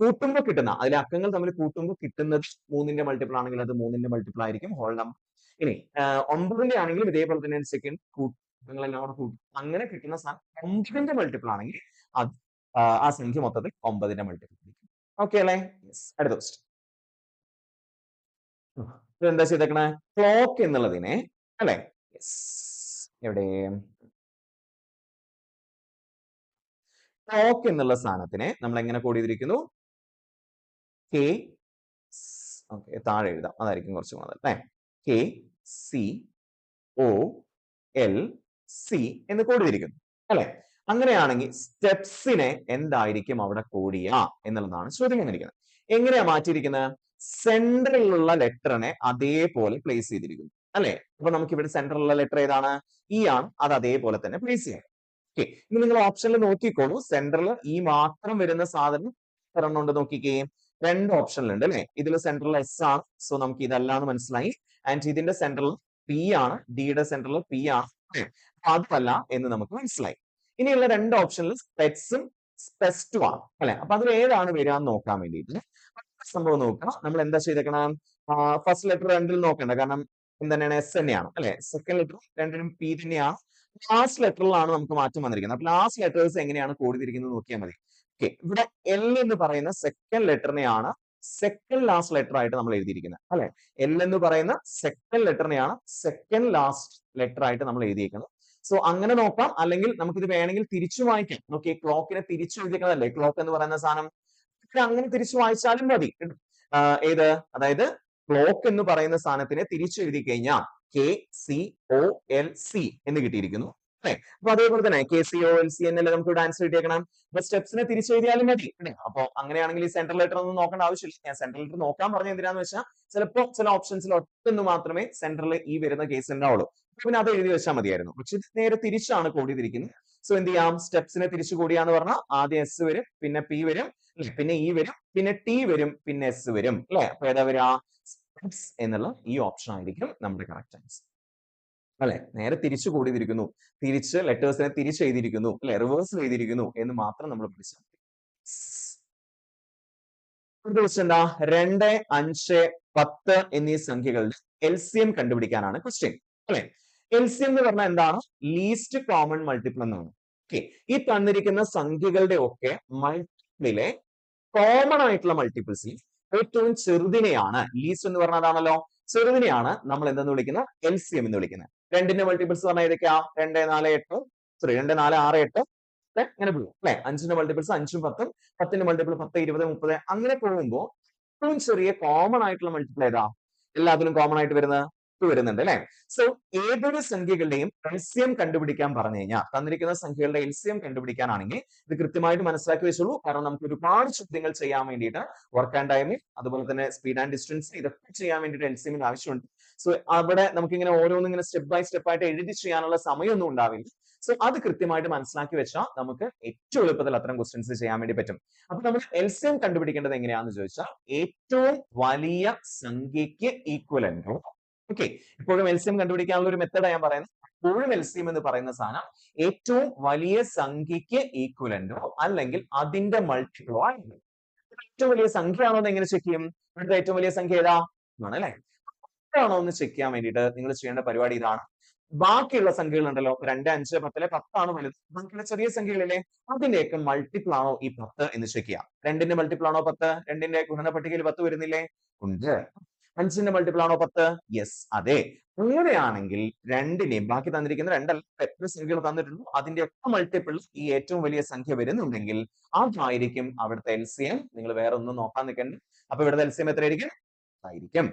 [SPEAKER 1] കൂട്ടുമ്പോൾ കിട്ടുന്ന അതിലെ അക്കങ്ങൾ തമ്മിൽ കൂട്ടുമ്പോൾ കിട്ടുന്നത് 3ന്റെ മൾട്ടിപ്പിൾ ആണെങ്കിൽ അത് 3ന്റെ മൾട്ടിപ്പിൾ ആയിരിക്കും ഹോൾ നമ്പർ. ഇനി 9ന്റെ ആണെങ്കിലും ഇതേപോലെ തന്നെ സെക്കൻഡ് അക്കങ്ങളെല്ലാം കൂടെ കൂട്ടും. അങ്ങനെ കിട്ടുന്ന സാധനം 9ന്റെ മൾട്ടിപ്പിൾ ആണെങ്കിൽ അത് ആ സംഖ്യ മൊത്തത്തിൽ 9ന്റെ മൾട്ടിപ്പിൾ ആയിരിക്കും. ഓക്കെ അല്ലേ? യെസ്. അടുത്ത ക്വസ്റ്റ്യൻ. എന്താ ചെയ്തേക്കണേ? ക്ലോക്ക് എന്നുള്ളതിനെ അല്ലെ? യെസ്. എവിടെ? ക്ലോക്ക് എന്നുള്ള സാധനത്തിനെ നമ്മൾ എങ്ങനെ കോഡ് ചെയ്തിരിക്കുന്നു? കെ ഓക്കെ താഴെ എഴുതാം അതായിരിക്കും കുറച്ച് കൂടുതൽ അല്ലേ? K C O L C എന്ന് കോഡ് ചെയ്തിരിക്കുന്നു അല്ലെ? അങ്ങനെയാണെങ്കിൽ സ്റ്റെപ്സിനെ എന്തായിരിക്കും അവിടെ കോഡ് ചെയ്യുക എന്നുള്ളതാണ് ചോദ്യം വന്നിരിക്കുന്നത്. എങ്ങനെയാ മാറ്റിയിരിക്കുന്നത്? സെൻട്രലിലുള്ള ലെറ്ററിനെ അതേപോലെ പ്ലേസ് ചെയ്തിരിക്കുന്നു അല്ലെ? അപ്പൊ നമുക്ക് ഇവിടെ സെൻട്രലിലുള്ള ലെറ്റർ ഏതാണ്? ഇ ആണ്. അത് അതേപോലെ തന്നെ പ്ലേസ് ചെയ്യാം. ഓക്കെ. ഇനി നിങ്ങൾ ഓപ്ഷനിൽ നോക്കിക്കോളൂ. സെൻട്രൽ ഇ മാത്രം വരുന്ന സാധനം എത്ര ഉണ്ട് നോക്കിക്കേ. 2 ഓപ്ഷനിലുണ്ട് അല്ലെ? ഇതിൽ സെൻട്രൽ എസ് ആണ്. സോ നമുക്ക് ഇതല്ലാന്ന് മനസ്സിലായി. ആൻഡ് ഇതിന്റെ സെൻട്രൽ പി ആണ്. ഡിയുടെ സെൻട്രൽ പി ആണ്. അതല്ല എന്ന് നമുക്ക് മനസ്സിലായി. ഇനിയുള്ള 2 ഓപ്ഷനിൽ സ്പെറ്റ്സും സ്പെസ്റ്റും ആണ് അല്ലെ? അപ്പൊ അതിൽ ഏതാണ് വരാന്ന് നോക്കാൻ വേണ്ടിയിട്ട് സംഭവം നോക്കണം. നമ്മൾ എന്താ ചെയ്തേക്കണം? ഫസ്റ്റ് ലെറ്റർ രണ്ടിൽ നോക്കണ്ട. കാരണം എന്താണ് എസ് തന്നെയാണ് അല്ലെ? സെക്കൻഡ് ലെറ്റർ രണ്ടിനും പി തന്നെയാണ്. ലാസ്റ്റ് ലെറ്ററിലാണ് നമുക്ക് മാറ്റം വന്നിരിക്കുന്നത്. അപ്പൊ ലാസ്റ്റ് ലെറ്റേഴ്സ് എങ്ങനെയാണ് കോഡ് ചെയ്തിരിക്കുന്നത് നോക്കിയാൽ മതി. ഓക്കെ. ഇവിടെ എൽ എന്ന് പറയുന്ന സെക്കൻഡ് ലെറ്ററിനെയാണ് സെക്കൻഡ് ലാസ്റ്റ് ലെറ്റർ ആയിട്ട് നമ്മൾ എഴുതിയിരിക്കുന്നത് അല്ലെ? എൽ എന്ന് പറയുന്ന സെക്കൻഡ് ലെറ്ററിനെയാണ് സെക്കൻഡ് ലാസ്റ്റ് ലെറ്റർ ആയിട്ട് നമ്മൾ എഴുതിയിരിക്കുന്നത്. സോ അങ്ങനെ നോക്കാം. അല്ലെങ്കിൽ നമുക്ക് ഇത് വേണമെങ്കിൽ തിരിച്ചു വായിക്കാം. നോക്കിയേ ക്ലോക്കിനെ തിരിച്ചു എഴുതിയിരിക്കുന്നതല്ലേ ക്ലോക്ക് എന്ന് പറയുന്ന സാധനം. അങ്ങനെ തിരിച്ചു വായിച്ചാലും മതി. ഏത്? അതായത് ക്ലോക്ക് എന്ന് പറയുന്ന സാധനത്തിനെ തിരിച്ചു എഴുതി കഴിഞ്ഞാൽ K C O L C എന്ന് കിട്ടിയിരിക്കുന്നു അല്ലെ? അപ്പൊ അതേപോലെ തന്നെ K C O L C എന്നല്ലേ നമുക്ക് ഇവിടെ ആൻസർ കിട്ടിയേക്കണം. അപ്പൊ സ്റ്റെപ്സിനെ തിരിച്ചെഴുതിയാലും മതി. അപ്പൊ അങ്ങനെയാണെങ്കിൽ ഈ സെൻട്രൽ ലെറ്റർ ഒന്നും നോക്കേണ്ട ആവശ്യമില്ല. ഞാൻ സെൻട്രൽ ലെറ്റർ നോക്കാൻ പറഞ്ഞ എന്തിനാന്ന് വെച്ചാൽ ചിലപ്പോ ചില ഓപ്ഷൻസിൽ ഒറ്റൊന്ന് മാത്രമേ സെൻട്രൽ ഈ വരുന്ന കേസ് ഉണ്ടാവുള്ളൂ. പിന്നെ അത് എഴുതി വെച്ചാൽ മതിയായിരുന്നു. പക്ഷെ ഇത് നേരെ തിരിച്ചാണ് കോഡ് ചെയ്തിരിക്കുന്നത്. സോ എന്ത് ചെയ്യാം? സ്റ്റെപ്സിനെ തിരിച്ചു കോഡ് ചെയ്യാന്ന് പറഞ്ഞാൽ ആദ്യം എസ് വരും, പിന്നെ പി വരും, പിന്നെ ഇ വരും, പിന്നെ ടി വരും, പിന്നെ എസ് വരും അല്ലെ? അപ്പൊ ഏതാ വരിക? സ്റ്റെപ്സ് എന്നുള്ള ഈ ഓപ്ഷൻ ആയിരിക്കും നമ്മുടെ കറക്റ്റ് ആൻസർ അല്ലെ? നേരെ തിരിച്ചു കോഡ് ചെയ്തിരിക്കുന്നു. തിരിച്ച് ലെറ്റേഴ്സിനെ തിരിച്ചെഴുതിയിരിക്കുന്നു അല്ലെ? റിവേഴ്സ് ചെയ്തിരിക്കുന്നു എന്ന് മാത്രം നമ്മൾ പഠിച്ചാൽ മതി. ക്വസ്റ്റ്യൻ എന്താ? 2 5 10 എന്നീ സംഖ്യകളുടെ എൽസിയം കണ്ടുപിടിക്കാനാണ് ക്വസ്റ്റ്യൻ അല്ലെ? എൽസിയം എന്ന് പറഞ്ഞാൽ എന്താണ്? ലീസ്റ്റ് കോമൺ മൾട്ടിപ്പിൾ എന്നാണ്. ഓക്കെ. ഈ തന്നിരിക്കുന്ന സംഖ്യകളുടെ ഒക്കെ മൾട്ടിപ്പിളിലെ കോമൺ ആയിട്ടുള്ള മൾട്ടിപ്പിൾസിൽ ഏറ്റവും ചെറുതിനെയാണ് ലീസ്റ്റ് എന്ന് പറഞ്ഞാൽ അതാണല്ലോ ചെറുതിനെയാണ് നമ്മൾ എന്തെന്ന് വിളിക്കുന്നത്? എൽസിയം എന്ന് വിളിക്കുന്നത്. 2ന്റെ മൾട്ടിപ്പിൾസ് പറഞ്ഞാൽ ഏതൊക്കെയാ? 2 4 8 സോറി 2 4 6 8 അങ്ങനെ പോകും അല്ലെ? 5ന്റെ മൾട്ടിപ്പിൾസ് 5ഉം 10ഉം 10ന്റെ മൾട്ടിപ്പിൾ 10 20 30 അങ്ങനെ പോകുമ്പോൾ ഏറ്റവും ചെറിയ കോമൺ ആയിട്ടുള്ള മൾട്ടിപ്പിൾ ഏതാ? എല്ലാത്തിലും കോമൺ ആയിട്ട് വരുന്നുണ്ട് അല്ലെ? സോ ഏതൊരു സംഖ്യകളുടെയും എൽസിയം കണ്ടുപിടിക്കാൻ പറഞ്ഞു കഴിഞ്ഞാൽ തന്നിരിക്കുന്ന സംഖ്യകളുടെ എൽസിയം കണ്ടുപിടിക്കാനാണെങ്കിൽ ഇത് കൃത്യമായിട്ട് മനസ്സിലാക്കി വെച്ചോളൂ. കാരണം നമുക്ക് ഒരുപാട് ചോദ്യങ്ങൾ ചെയ്യാൻ വേണ്ടിയിട്ട് വർക്ക് ആൻഡ് ടൈമിൽ അതുപോലെ തന്നെ സ്പീഡ് ആൻഡ് ഡിസ്റ്റൻസ് ഇതൊക്കെ ചെയ്യാൻ വേണ്ടിയിട്ട് എൽസിയമിന് ആവശ്യമുണ്ട്. സോ അവിടെ നമുക്ക് ഇങ്ങനെ ഓരോന്നും ഇങ്ങനെ സ്റ്റെപ്പ് ബൈ സ്റ്റെപ്പ് ആയിട്ട് എഴുതി ചെയ്യാനുള്ള സമയമൊന്നും ഉണ്ടാവില്ല. സോ അത് കൃത്യമായിട്ട് മനസ്സിലാക്കി വെച്ചാൽ നമുക്ക് ഏറ്റവും എളുപ്പത്തിൽ അത്തരം ക്വസ്റ്റ്യൻസ് ചെയ്യാൻ വേണ്ടി പറ്റും. അപ്പൊ നമ്മൾ എൽസിയം കണ്ടുപിടിക്കേണ്ടത് എങ്ങനെയാണെന്ന് ചോദിച്ചാൽ ഏറ്റവും വലിയ സംഖ്യയ്ക്ക് ഈക്വലന്റോ ഓക്കെ ഇപ്പോഴും എൽസിയം കണ്ടുപിടിക്കാനുള്ള ഒരു മെത്തേഡ് ഞാൻ പറയുന്നത്. എപ്പോഴും എൽസിയം എന്ന് പറയുന്ന സാധനം ഏറ്റവും വലിയ സംഖ്യയ്ക്ക് ഈക്വലന്റോ അല്ലെങ്കിൽ അതിന്റെ മൾട്ടിപ്പിളോ ആയിരിക്കും. ഏറ്റവും വലിയ സംഖ്യ ആണോ എന്ന് എങ്ങനെ ചെക്ക് ചെയ്യും? ഇവിടുത്തെ ഏറ്റവും വലിയ സംഖ്യ ഏതാ ആണ് അല്ലെ? ആണോ എന്ന് ചെക്ക് ചെയ്യാൻ വേണ്ടിയിട്ട് നിങ്ങൾ ചെയ്യേണ്ട പരിപാടി ഇതാണ്. ബാക്കിയുള്ള സംഖ്യകൾ ഉണ്ടല്ലോ 2 5 10 10 വലുത്. ബാക്കിയുള്ള ചെറിയ സംഖ്യകളിലെ അതിന്റെയൊക്കെ മൾട്ടിപ്പിൾ ആണോ ഈ 10 എന്ന് ചെക്ക് ചെയ്യാം. 2ന്റെ മൾട്ടിപ്പിൾ ആണോ 10? 2ന്റെ ഗുണന പട്ടികയിൽ 10 വരുന്നില്ലേ? ഉണ്ട്. 5ന്റെ മൾട്ടിപ്പിൾ ആണോ 10? യെസ് അതെ. അങ്ങനെയാണെങ്കിൽ രണ്ടിനെയും ബാക്കി തന്നിരിക്കുന്ന രണ്ടല്ല എത്ര സംഖ്യകൾ തന്നിട്ടുണ്ടോ അതിന്റെ ഒക്കെ മൾട്ടിപ്പിൾ ഈ ഏറ്റവും വലിയ സംഖ്യ വരുന്നുണ്ടെങ്കിൽ അതായിരിക്കും അവിടുത്തെ എൽസിയം. നിങ്ങൾ വേറെ ഒന്നും നോക്കാൻ നിൽക്കണ്ട. അപ്പൊ ഇവിടുത്തെ എൽസിയം എത്രയായിരിക്കും? ആയിരിക്കും.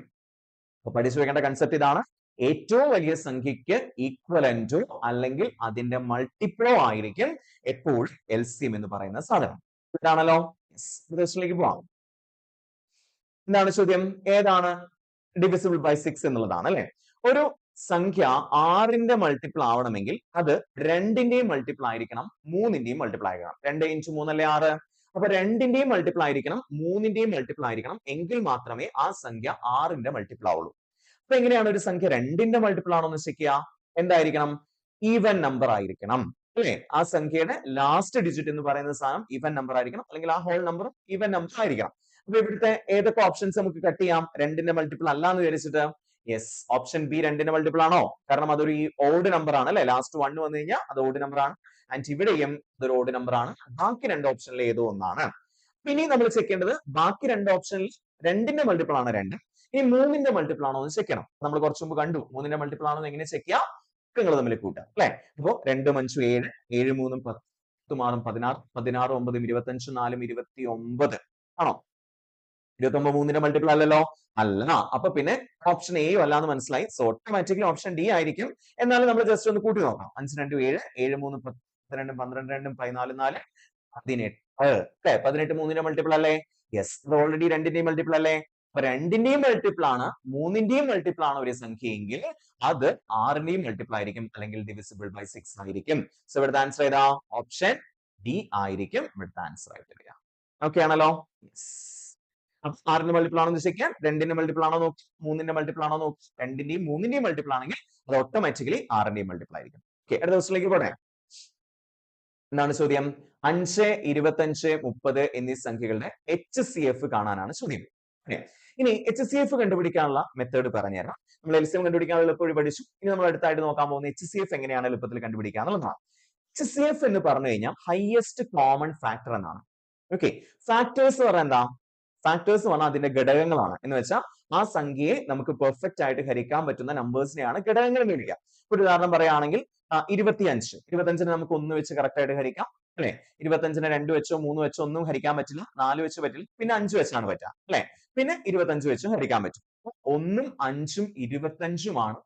[SPEAKER 1] അപ്പൊ പഠിച്ചു വെക്കേണ്ട കൺസെപ്റ്റ് ഇതാണ്. ഏറ്റവും വലിയ സംഖ്യയ്ക്ക് ഈക്വലന്റോ അല്ലെങ്കിൽ അതിന്റെ മൾട്ടിപ്പിളോ ആയിരിക്കും എപ്പോഴും LCM എന്ന് പറയുന്ന സാധനം. ഇതാണല്ലോ. പ്രശ്നത്തിലേക്ക് പോവാം. എന്താണ് ചോദ്യം? ഏതാണ് ഡിവിസിബിൾ ബൈ 6 എന്നുള്ളതാണ് അല്ലെ? ഒരു സംഖ്യ 6ന്റെ മൾട്ടിപ്പിൾ ആവണമെങ്കിൽ അത് 2ന്റെയും മൾട്ടിപ്പിൾ ആയിരിക്കണം, 3ന്റെയും മൾട്ടിപ്പിൾ ആയിരിക്കണം. 2 ഇൻറ്റു 3 അല്ലേ 6. അപ്പൊ 2ന്റെയും മൾട്ടിപ്പിൾ ആയിരിക്കണം, 3ന്റെയും മൾട്ടിപ്പിൾ ആയിരിക്കണം, എങ്കിൽ മാത്രമേ ആ സംഖ്യ 6ന്റെ മൾട്ടിപ്പിൾ ആവുള്ളൂ. അപ്പൊ എങ്ങനെയാണ് ഒരു സംഖ്യ 2ന്റെ മൾട്ടിപ്പിൾ ആണോ എന്ന് ചെക്ക് ചെയ്യുക? എന്തായിരിക്കണം? ഈവൻ നമ്പർ ആയിരിക്കണം അല്ലെ? ആ സംഖ്യയുടെ ലാസ്റ്റ് ഡിജിറ്റ് എന്ന് പറയുന്ന സാധനം ഈവൻ നമ്പർ ആയിരിക്കണം, അല്ലെങ്കിൽ ആ ഹോൾ നമ്പർ ഈവൻ നമ്പർ ആയിരിക്കണം. അപ്പൊ ഇവിടുത്തെ ഏതൊക്കെ ഓപ്ഷൻസ് നമുക്ക് കട്ട് ചെയ്യാം 2ന്റെ മൾട്ടിപ്പിൾ അല്ല എന്ന് വിചാരിച്ചിട്ട്? യെസ്, ഓപ്ഷൻ ബി 2ന്റെ മൾട്ടിപ്പിൾ ആണോ? കാരണം അതൊരു ഓഡ് നമ്പർ ആണ് അല്ലെ? ലാസ്റ്റ് 1 വന്നു കഴിഞ്ഞാൽ അത് ഓഡ് നമ്പർ ആണ്. ആൻഡ് ഇവിടെയും ഇതൊരു ഓഡ് നമ്പർ ആണ്. ബാക്കി 2 ഓപ്ഷനിൽ ഏതോ ഒന്നാണ്. ഇനി നമ്മൾ ചെക്ക് ചെയ്യേണ്ടത് ബാക്കി 2 ഓപ്ഷനിൽ 2ന്റെ മൾട്ടിപ്പിൾ ആണ് 2, ഇനി 3ന്റെ മൾട്ടിപ്പിൾ ആണോ എന്ന് ചെക്ക് ചെയ്യണം. നമ്മൾ കുറച്ച് മുമ്പ് കണ്ടു 3ന്റെ മൾട്ടിപ്പിൾ ആണോ എന്ന് എങ്ങനെ ചെക്ക് ചെയ്യാം? നിങ്ങൾ തമ്മിൽ കൂട്ടാം അല്ലെ? അപ്പോ 2 5 7, 7 3 10, 6 16, 16 9 25, 4 29 ആണോ? 29 3ന്റെ മൾട്ടിപ്പിൾ അല്ലല്ലോ? അല്ല. അപ്പൊ പിന്നെ ഓപ്ഷൻ എയും അല്ലാന്ന് മനസ്സിലായി. സോ ഓട്ടോമാറ്റിക്കലി ഓപ്ഷൻ ഡി ആയിരിക്കും. എന്നാലും നമ്മൾ ജസ്റ്റ് ഒന്ന് കൂട്ടി നോക്കാം. 5 2 7, 7 3 12 12 2 14 4 18 അല്ലെ? 18 3ന്റെ മൾട്ടിപ്പിൾ അല്ലേ? യെസ്, ഇത് ഓൾറെഡി 2ന്റെയും മൾട്ടിപ്പിൾ അല്ലേ? അപ്പൊ 2ന്റെയും മൾട്ടിപ്പിൾ ആണ് 3ന്റെയും മൾട്ടിപ്പിൾ ആണ് ഒരു സംഖ്യയെങ്കിൽ അത് 6ന്റെയും മൾട്ടിപ്പിൾ ആയിരിക്കും, അല്ലെങ്കിൽ ഡിവിസിബിൾ ബൈ 6 ആയിരിക്കും. സോ ഇവിടുത്തെ ആൻസർ ഏതാ? ഓപ്ഷൻ ഡി ആയിരിക്കും ഇവിടുത്തെ ആൻസർ ആയിട്ട് വരിക. ഓക്കെ ആണല്ലോ? യെസ്. അപ്പൊ 6ന്റെ മൾട്ടിപ്പിൾ ആണോ എന്ന് ചെക്ക് ചെയ്യാം. 2ന്റെ മൾട്ടിപ്പിൾ ആണോ നോക്കി, 3ന്റെ മൾട്ടിപ്പിൾ ആണോ നോക്കി. 2ന്റെയും 3ന്റെയും മൾട്ടിപ്പിൾ ആണെങ്കിൽ അത് ഓട്ടോമാറ്റിക്കലി 6ന്റെയും മൾട്ടിപ്പിൾ ആയിരിക്കും. ഓക്കെ, അടുത്ത ദിവസത്തിലേക്ക് പോട്ടെ. എന്താണ് ചോദ്യം? 5, 25, 30 എന്നീ സംഖ്യകളുടെ HCF കാണാനാണ് ചോദ്യം. ഇനി HCF കണ്ടുപിടിക്കാനുള്ള മെത്തേഡ് പറഞ്ഞുതരാം. നമ്മൾ LCM കണ്ടുപിടിക്കാൻ എളുപ്പവഴി പഠിച്ചു. ഇനി നമ്മൾ അടുത്തായിട്ട് നോക്കാൻ പോകുന്ന HCF എങ്ങനെയാണ് എളുപ്പത്തിൽ കണ്ടുപിടിക്കുക എന്നുള്ളതാണ്. HCF എന്ന് പറഞ്ഞു കഴിഞ്ഞാൽ ഹയസ്റ്റ് കോമൺ ഫാക്ടർ എന്നാണ്. ഓക്കെ, ഫാക്ടേഴ്സ് പറഞ്ഞാൽ എന്താ? ഫാക്ടേഴ്സ് പറഞ്ഞാൽ അതിന്റെ ഘടകങ്ങളാണ്. എന്ന് വെച്ചാൽ ആ സംഖ്യയെ നമുക്ക് പെർഫെക്റ്റ് ആയിട്ട് ഹരിക്കാൻ പറ്റുന്ന നമ്പേഴ്സിനെയാണ് ഘടകങ്ങൾ എന്ന് വിളിക്കുക. ഒരു ഉദാഹരണം പറയുകയാണെങ്കിൽ 25. 25നെ നമുക്ക് 1 വെച്ച് കറക്റ്റ് ആയിട്ട് ഹരിക്കാം അല്ലെ? 25നെ 2 വെച്ചോ 3 വെച്ചോ ഒന്നും ഹരിക്കാൻ പറ്റില്ല, 4 വെച്ച് പറ്റില്ല, പിന്നെ 5 വെച്ചാണ് പറ്റുക അല്ലെ? പിന്നെ 25 വെച്ചും ഹരിക്കാൻ പറ്റും. 1ഉം 5ഉം 25ഉമാണ്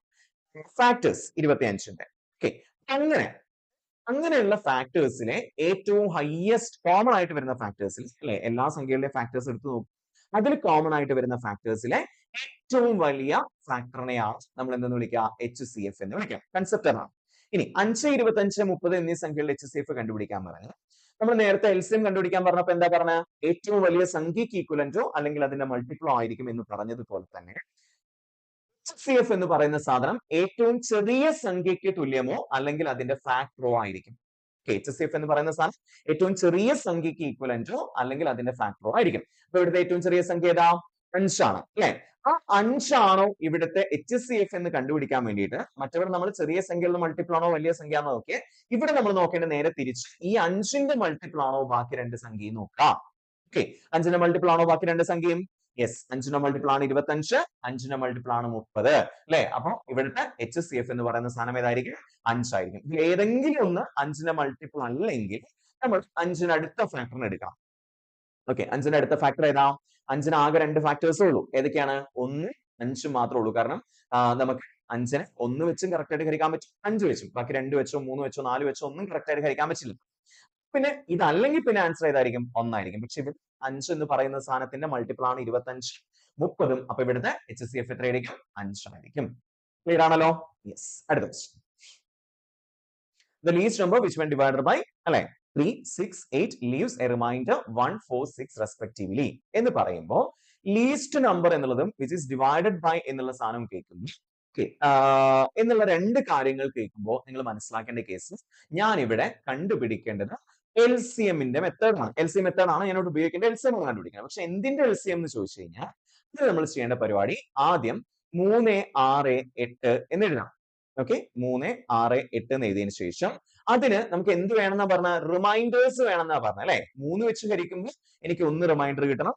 [SPEAKER 1] ഫാക്ടേഴ്സ് 25ന്റെ. ഓക്കെ, അങ്ങനെയുള്ള ഫാക്ടേഴ്സിലെ ഏറ്റവും ഹയസ്റ്റ് കോമൺ ആയിട്ട് വരുന്ന ഫാക്ടേഴ്സിൽ അല്ലെ, എല്ലാ സംഖ്യകളുടെ ഫാക്ടേഴ്സ് എടുത്ത് നോക്കും, അതിൽ കോമൺ ആയിട്ട് വരുന്ന ഫാക്ടേഴ്സിലെ ഏറ്റവും വലിയ ഫാക്ടറിനെയാണ് നമ്മൾ എന്തെന്ന് വിളിക്കുക? HCF എന്ന് വിളിക്കുക. കൺസെപ്റ്റ് ആണ്. ഇനി 5, 25, 30 എന്നീ സംഖ്യകളുടെ HCF കണ്ടുപിടിക്കാൻ പറഞ്ഞു. നമ്മൾ നേരത്തെ LCM കണ്ടുപിടിക്കാൻ പറഞ്ഞപ്പോൾ എന്താ പറഞ്ഞ? ഏറ്റവും വലിയ സംഖ്യക്ക് ഈക്വലന്റോ അല്ലെങ്കിൽ അതിന്റെ മൾട്ടിപ്പിളോ ആയിരിക്കും എന്ന് പറഞ്ഞതുപോലെ തന്നെ HCF എന്ന് പറയുന്ന സാധനം ഏറ്റവും ചെറിയ സംഖ്യയ്ക്ക് തുല്യമോ അല്ലെങ്കിൽ അതിന്റെ ഫാക്ടറോ ആയിരിക്കും. HCF എന്ന് പറയുന്ന സാധനം ഏറ്റവും ചെറിയ സംഖ്യയ്ക്ക് ഈക്വലന്റോ അല്ലെങ്കിൽ അതിന്റെ ഫാക്ടറോ ആയിരിക്കും. അപ്പൊ ഇവിടുത്തെ ഏറ്റവും ചെറിയ സംഖ്യ ഏതാ? 5 ആണ് അല്ലെ? ആ 5 ആണോ ഇവിടുത്തെ HCF എന്ന് കണ്ടുപിടിക്കാൻ വേണ്ടിയിട്ട് മറ്റവർ നമ്മൾ ചെറിയ സംഖ്യകളുടെ മൾട്ടിപ്പിൾ ആണോ വലിയ സംഖ്യ ആണോ നോക്കിയേ. ഇവിടെ നമ്മൾ നോക്കേണ്ടത് നേരെ തിരിച്ച് ഈ 5ന്റെ മൾട്ടിപ്പിൾ ആണോ ബാക്കി 2 സംഖ്യയും നോക്കാം. ഓക്കെ, 5ന്റെ മൾട്ടിപ്പിൾ ആണോ ബാക്കി 2 സംഖ്യയും? യെസ്, 5ന്റെ മൾട്ടിപ്പിൾ ആണ് 25, 5ന്റെ മൾട്ടിപ്പിൾ ആണ് 30 അല്ലെ? അപ്പൊ ഇവിടുത്തെ HCF എന്ന് പറയുന്ന സാധനം ഏതായിരിക്കും? 5 ആയിരിക്കും. ഇതിൽ ഏതെങ്കിലും ഒന്ന് 5ന്റെ മൾട്ടിപ്പിൾ അല്ലെങ്കിൽ നമ്മൾ 5ന് അടുത്ത ഫാക്ടറിന് എടുക്കാം. ഓക്കെ, 5ന് അടുത്ത ഫാക്ടർ ഏതാ? 5ന് ആകെ 2 ഫാക്ടേഴ്സേ ഉള്ളൂ. ഏതൊക്കെയാണ്? 1, 5 മാത്രമേ ഉള്ളൂ. കാരണം നമുക്ക് 5നെ 1 വെച്ചും കറക്റ്റ് ആയിട്ട് ഹരിക്കാൻ പറ്റും, 5 വെച്ചും. ബാക്കി 2 വെച്ചോ 3 വെച്ചോ 4 വെച്ചോ ഒന്നും കറക്റ്റ് ആയിട്ട് ഹരിക്കാൻ പറ്റില്ല. പിന്നെ ഇതല്ലെങ്കിൽ പിന്നെ ആൻസർ ഏതായിരിക്കും? 1 ആയിരിക്കും. പക്ഷെ ഇവിടെ 5 എന്ന് പറയുന്ന സാധനത്തിന്റെ മൾട്ടിപ്പിൾ ആണ് 25, 30. അപ്പൊ ഇവിടുത്തെ HCF എത്രയായിരിക്കും? 5 ആയിരിക്കും. ക്ലിയർ ആണല്ലോ? യെസ്. അടുത്ത question. The least number which when divided by അല്ലെ 3, 6, 8 leaves a remainder 1, 4, 6 respectively എന്ന് പറയുമ്പോൾ ലീസ്റ്റ് നമ്പർ എന്നുള്ളതും which is divided by എന്നുള്ള സാധനം കേൾക്കുന്നു. എന്നുള്ള 2 കാര്യങ്ങൾ കേൾക്കുമ്പോൾ നിങ്ങൾ മനസ്സിലാക്കേണ്ട കേസ്, ഞാൻ ഇവിടെ കണ്ടുപിടിക്കേണ്ടത് LCMന്റെ മെത്തേഡാണ്. LCM മെത്തേഡാണ് ഞാനിവിടെ ഉപയോഗിക്കേണ്ട. LCM ആണ് കണ്ടുപിടിക്കുന്നത്. പക്ഷെ എന്തിന്റെ LCM എന്ന് ചോദിച്ചു കഴിഞ്ഞാൽ ഇത് നമ്മൾ ചെയ്യേണ്ട പരിപാടി ആദ്യം 3, 6, 8 എന്ന് എഴുതണം. ഓക്കെ, 3, 6, 8 എന്ന് എഴുതിയതിനു ശേഷം അതിന് നമുക്ക് എന്ത് വേണമെന്നാ പറഞ്ഞ? റിമൈൻഡേഴ്സ് വേണമെന്നാ പറഞ്ഞ അല്ലെ? 3 വെച്ച് ഹരിക്കുമ്പോൾ എനിക്ക് 1 റിമൈൻഡർ കിട്ടണം,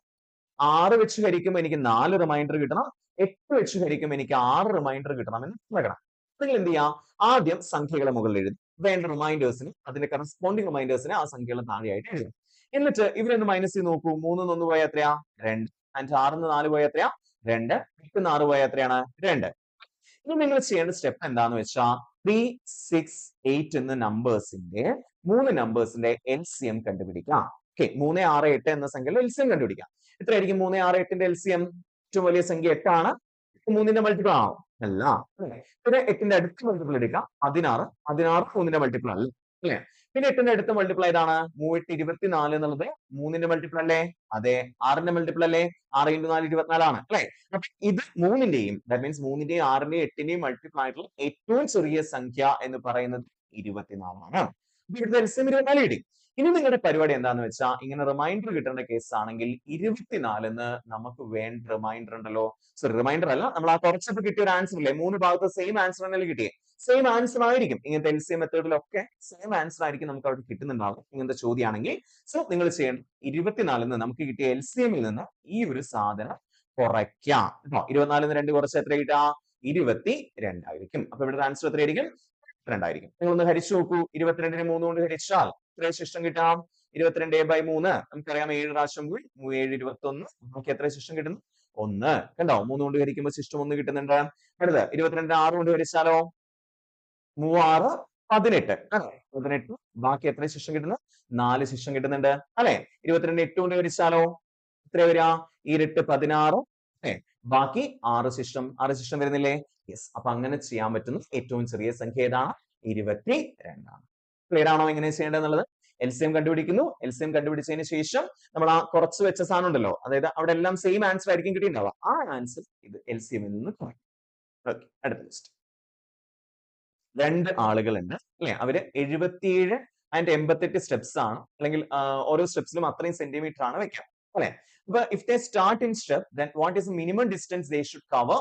[SPEAKER 1] 6 വെച്ച് ഹരിക്കുമ്പോൾ എനിക്ക് 4 റിമൈൻഡർ കിട്ടണം, 8 വെച്ച് ഹരിക്കുമ്പോൾ എനിക്ക് 6 റിമൈൻഡർ കിട്ടണം എന്ന് പറയണം. നിങ്ങൾ എന്ത് ചെയ്യാം? ആദ്യം സംഖ്യകളെ മുകളിൽ എഴുതും, വേണ്ട റിമൈൻഡേഴ്സിന് അതിന്റെ കറസ്പോണ്ടിങ് റിമൈൻഡേഴ്സിനെ ആ സംഖ്യകളെ താഴെയായിട്ട് എഴുതും. എന്നിട്ട് ഇവരൊന്ന് മൈനസ് ചെയ്ത് നോക്കൂ. 3 1 പോയാൽ എത്രയാ? 2. 6 4 പോയാൽ എത്രയാ? 2. 8 6 പോയാൽ എത്രയാണ്? 2. ഇനി നിങ്ങൾ ചെയ്യേണ്ട സ്റ്റെപ്പ് എന്താന്ന് വെച്ചാൽ 3, 6, 8 എന്ന നമ്പേഴ്സിന്റെ 3 നമ്പേഴ്സിന്റെ LCM കണ്ടുപിടിക്കാം. ഓക്കെ, 3, 6, 8 എന്ന സംഖ്യയുടെ LCM കണ്ടുപിടിക്കാം. എത്രയായിരിക്കും 3, 6, 8ന്റെ LCM? ഏറ്റവും വലിയ സംഖ്യ 8 ആണ്. 3ന്റെ മൾട്ടിപ്പിൾ ആണോ? അല്ല. പിന്നെ 8ന്റെ അടുത്ത മൾട്ടിപ്പിൾ എടുക്കാം 16. 16 3ന്റെ മൾട്ടിപ്പിൾ അല്ല അല്ലെ? പിന്നെ 8ന്റെ അടുത്ത മൾട്ടിപ്പിൾ ഏതാണ്? 3 8 24 എന്നുള്ളത് 3ന്റെ മൾട്ടിപ്പിൾ അല്ലേ? അതെ. 6ന്റെ മൾട്ടിപ്പിൾ അല്ലേ? 6 × 4 24 ആണ് അല്ലെ? അപ്പൊ ഇത് 3ന്റെയും ദാറ്റ് മീൻസ് 3ന്റെയും 6ന്റെയും 8ന്റെയും മൾട്ടിപ്പിൾ ആയിട്ടുള്ള ഏറ്റവും ചെറിയ സംഖ്യ എന്ന് പറയുന്നത് 24 ആണ്. അപ്പൊ ഇവിടുത്തെ LCM 24 കിട്ടി. ഇനി നിങ്ങളുടെ പരിപാടി എന്താന്ന് വെച്ചാൽ ഇങ്ങനെ റിമൈൻഡർ കിട്ടേണ്ട കേസ് ആണെങ്കിൽ 24ന്ന് നമുക്ക് വേണ്ട റിമൈൻഡർ ഉണ്ടല്ലോ. സോറി, റിമൈൻഡർ അല്ല, നമ്മൾ ആ കുറച്ചപ്പോൾ കിട്ടിയ ഒരു ആൻസർ ഇല്ലേ, 3 ഭാഗത്ത് സെയിം ആൻസർ തന്നെയല്ലേ കിട്ടിയേ? സെയിം ആൻസർ ആയിരിക്കും. ഇങ്ങനത്തെ LCM മെത്തേഡിലൊക്കെ സെയിം ആൻസർ ആയിരിക്കും നമുക്ക് അവിടെ കിട്ടുന്നുണ്ടാവും ഇങ്ങനത്തെ ചോദ്യമാണെങ്കിൽ. സോ നിങ്ങൾ ചെയ്യേണ്ടത് 24ന്ന് നമുക്ക് കിട്ടിയ LCMൽ നിന്ന് ഈ ഒരു സാധനം കുറയ്ക്കാം കേട്ടോ. 24ന്ന് 2 കുറച്ച് എത്ര കിട്ടാ? 22 ആയിരിക്കും. അപ്പൊ ഇവിടെ ആൻസർ എത്രയായിരിക്കും? 22 ആയിരിക്കും. നിങ്ങളൊന്ന് ഹരിച്ചു നോക്കൂ. 22നെ 3 കൊണ്ട് ഹരിച്ചാൽ എത്ര ശിഷ്ടം കിട്ടാം? 22/3 നമുക്കറിയാം 7 പ്രാവശ്യം പോയി 7 21. നമുക്ക് എത്ര ശിഷ്ടം കിട്ടുന്നു? 1. കണ്ടോ? 3 കൊണ്ട് ഹരിക്കുമ്പോൾ ശിഷ്ടം 1 കിട്ടുന്നുണ്ട്. അടുത്ത് 22നെ 6 കൊണ്ട് ഹരിച്ചാലോ? 3 6 18 അല്ലെ? 18. ബാക്കി എത്ര ശിഷ്ടം കിട്ടുന്നു? 4 ശിഷ്ടം കിട്ടുന്നുണ്ട് അല്ലെ? 22നെ 8 കൊണ്ട് ഹരിച്ചാലോ? എത്ര വരിക? 8 16 അല്ലെ? ബാക്കി 6 ശിഷ്ടം. 6 ശിഷ്ടം വരുന്നില്ലേ? യെസ്. അപ്പൊ അങ്ങനെ ചെയ്യാൻ പറ്റുന്ന ഏറ്റവും ചെറിയ സംഖ്യ ഏതാണ്? 22 ആണ്. ക്ലിയർ ആണോ എങ്ങനെ ചെയ്യേണ്ടതെന്നുള്ളത്? LCM കണ്ടുപിടിക്കുന്നു. LCM കണ്ടുപിടിച്ചതിന് ശേഷം നമ്മൾ ആ കുറച്ച് വെച്ച സാധനം ഉണ്ടല്ലോ, അതായത് അവിടെ എല്ലാം സെയിം ആൻസർ ആയിരിക്കും കിട്ടിയിട്ടുണ്ടാവുക. ആ ആൻസർ ഇത് LCMൽ നിന്ന് കുറയ്ക്കും. ഓക്കെ, അടുത്ത ലിസ്റ്റ്. 2 ആളുകളുണ്ട് അല്ലെ? അവര് 77 ആൻഡ് 88 സ്റ്റെപ്സ് ആണ്, അല്ലെങ്കിൽ ഓരോ സ്റ്റെപ്സിലും അത്രയും സെന്റിമീറ്റർ ആണ് വെക്കുക അല്ലെ? അപ്പൊ if they start in step, then what is the minimum distance they should cover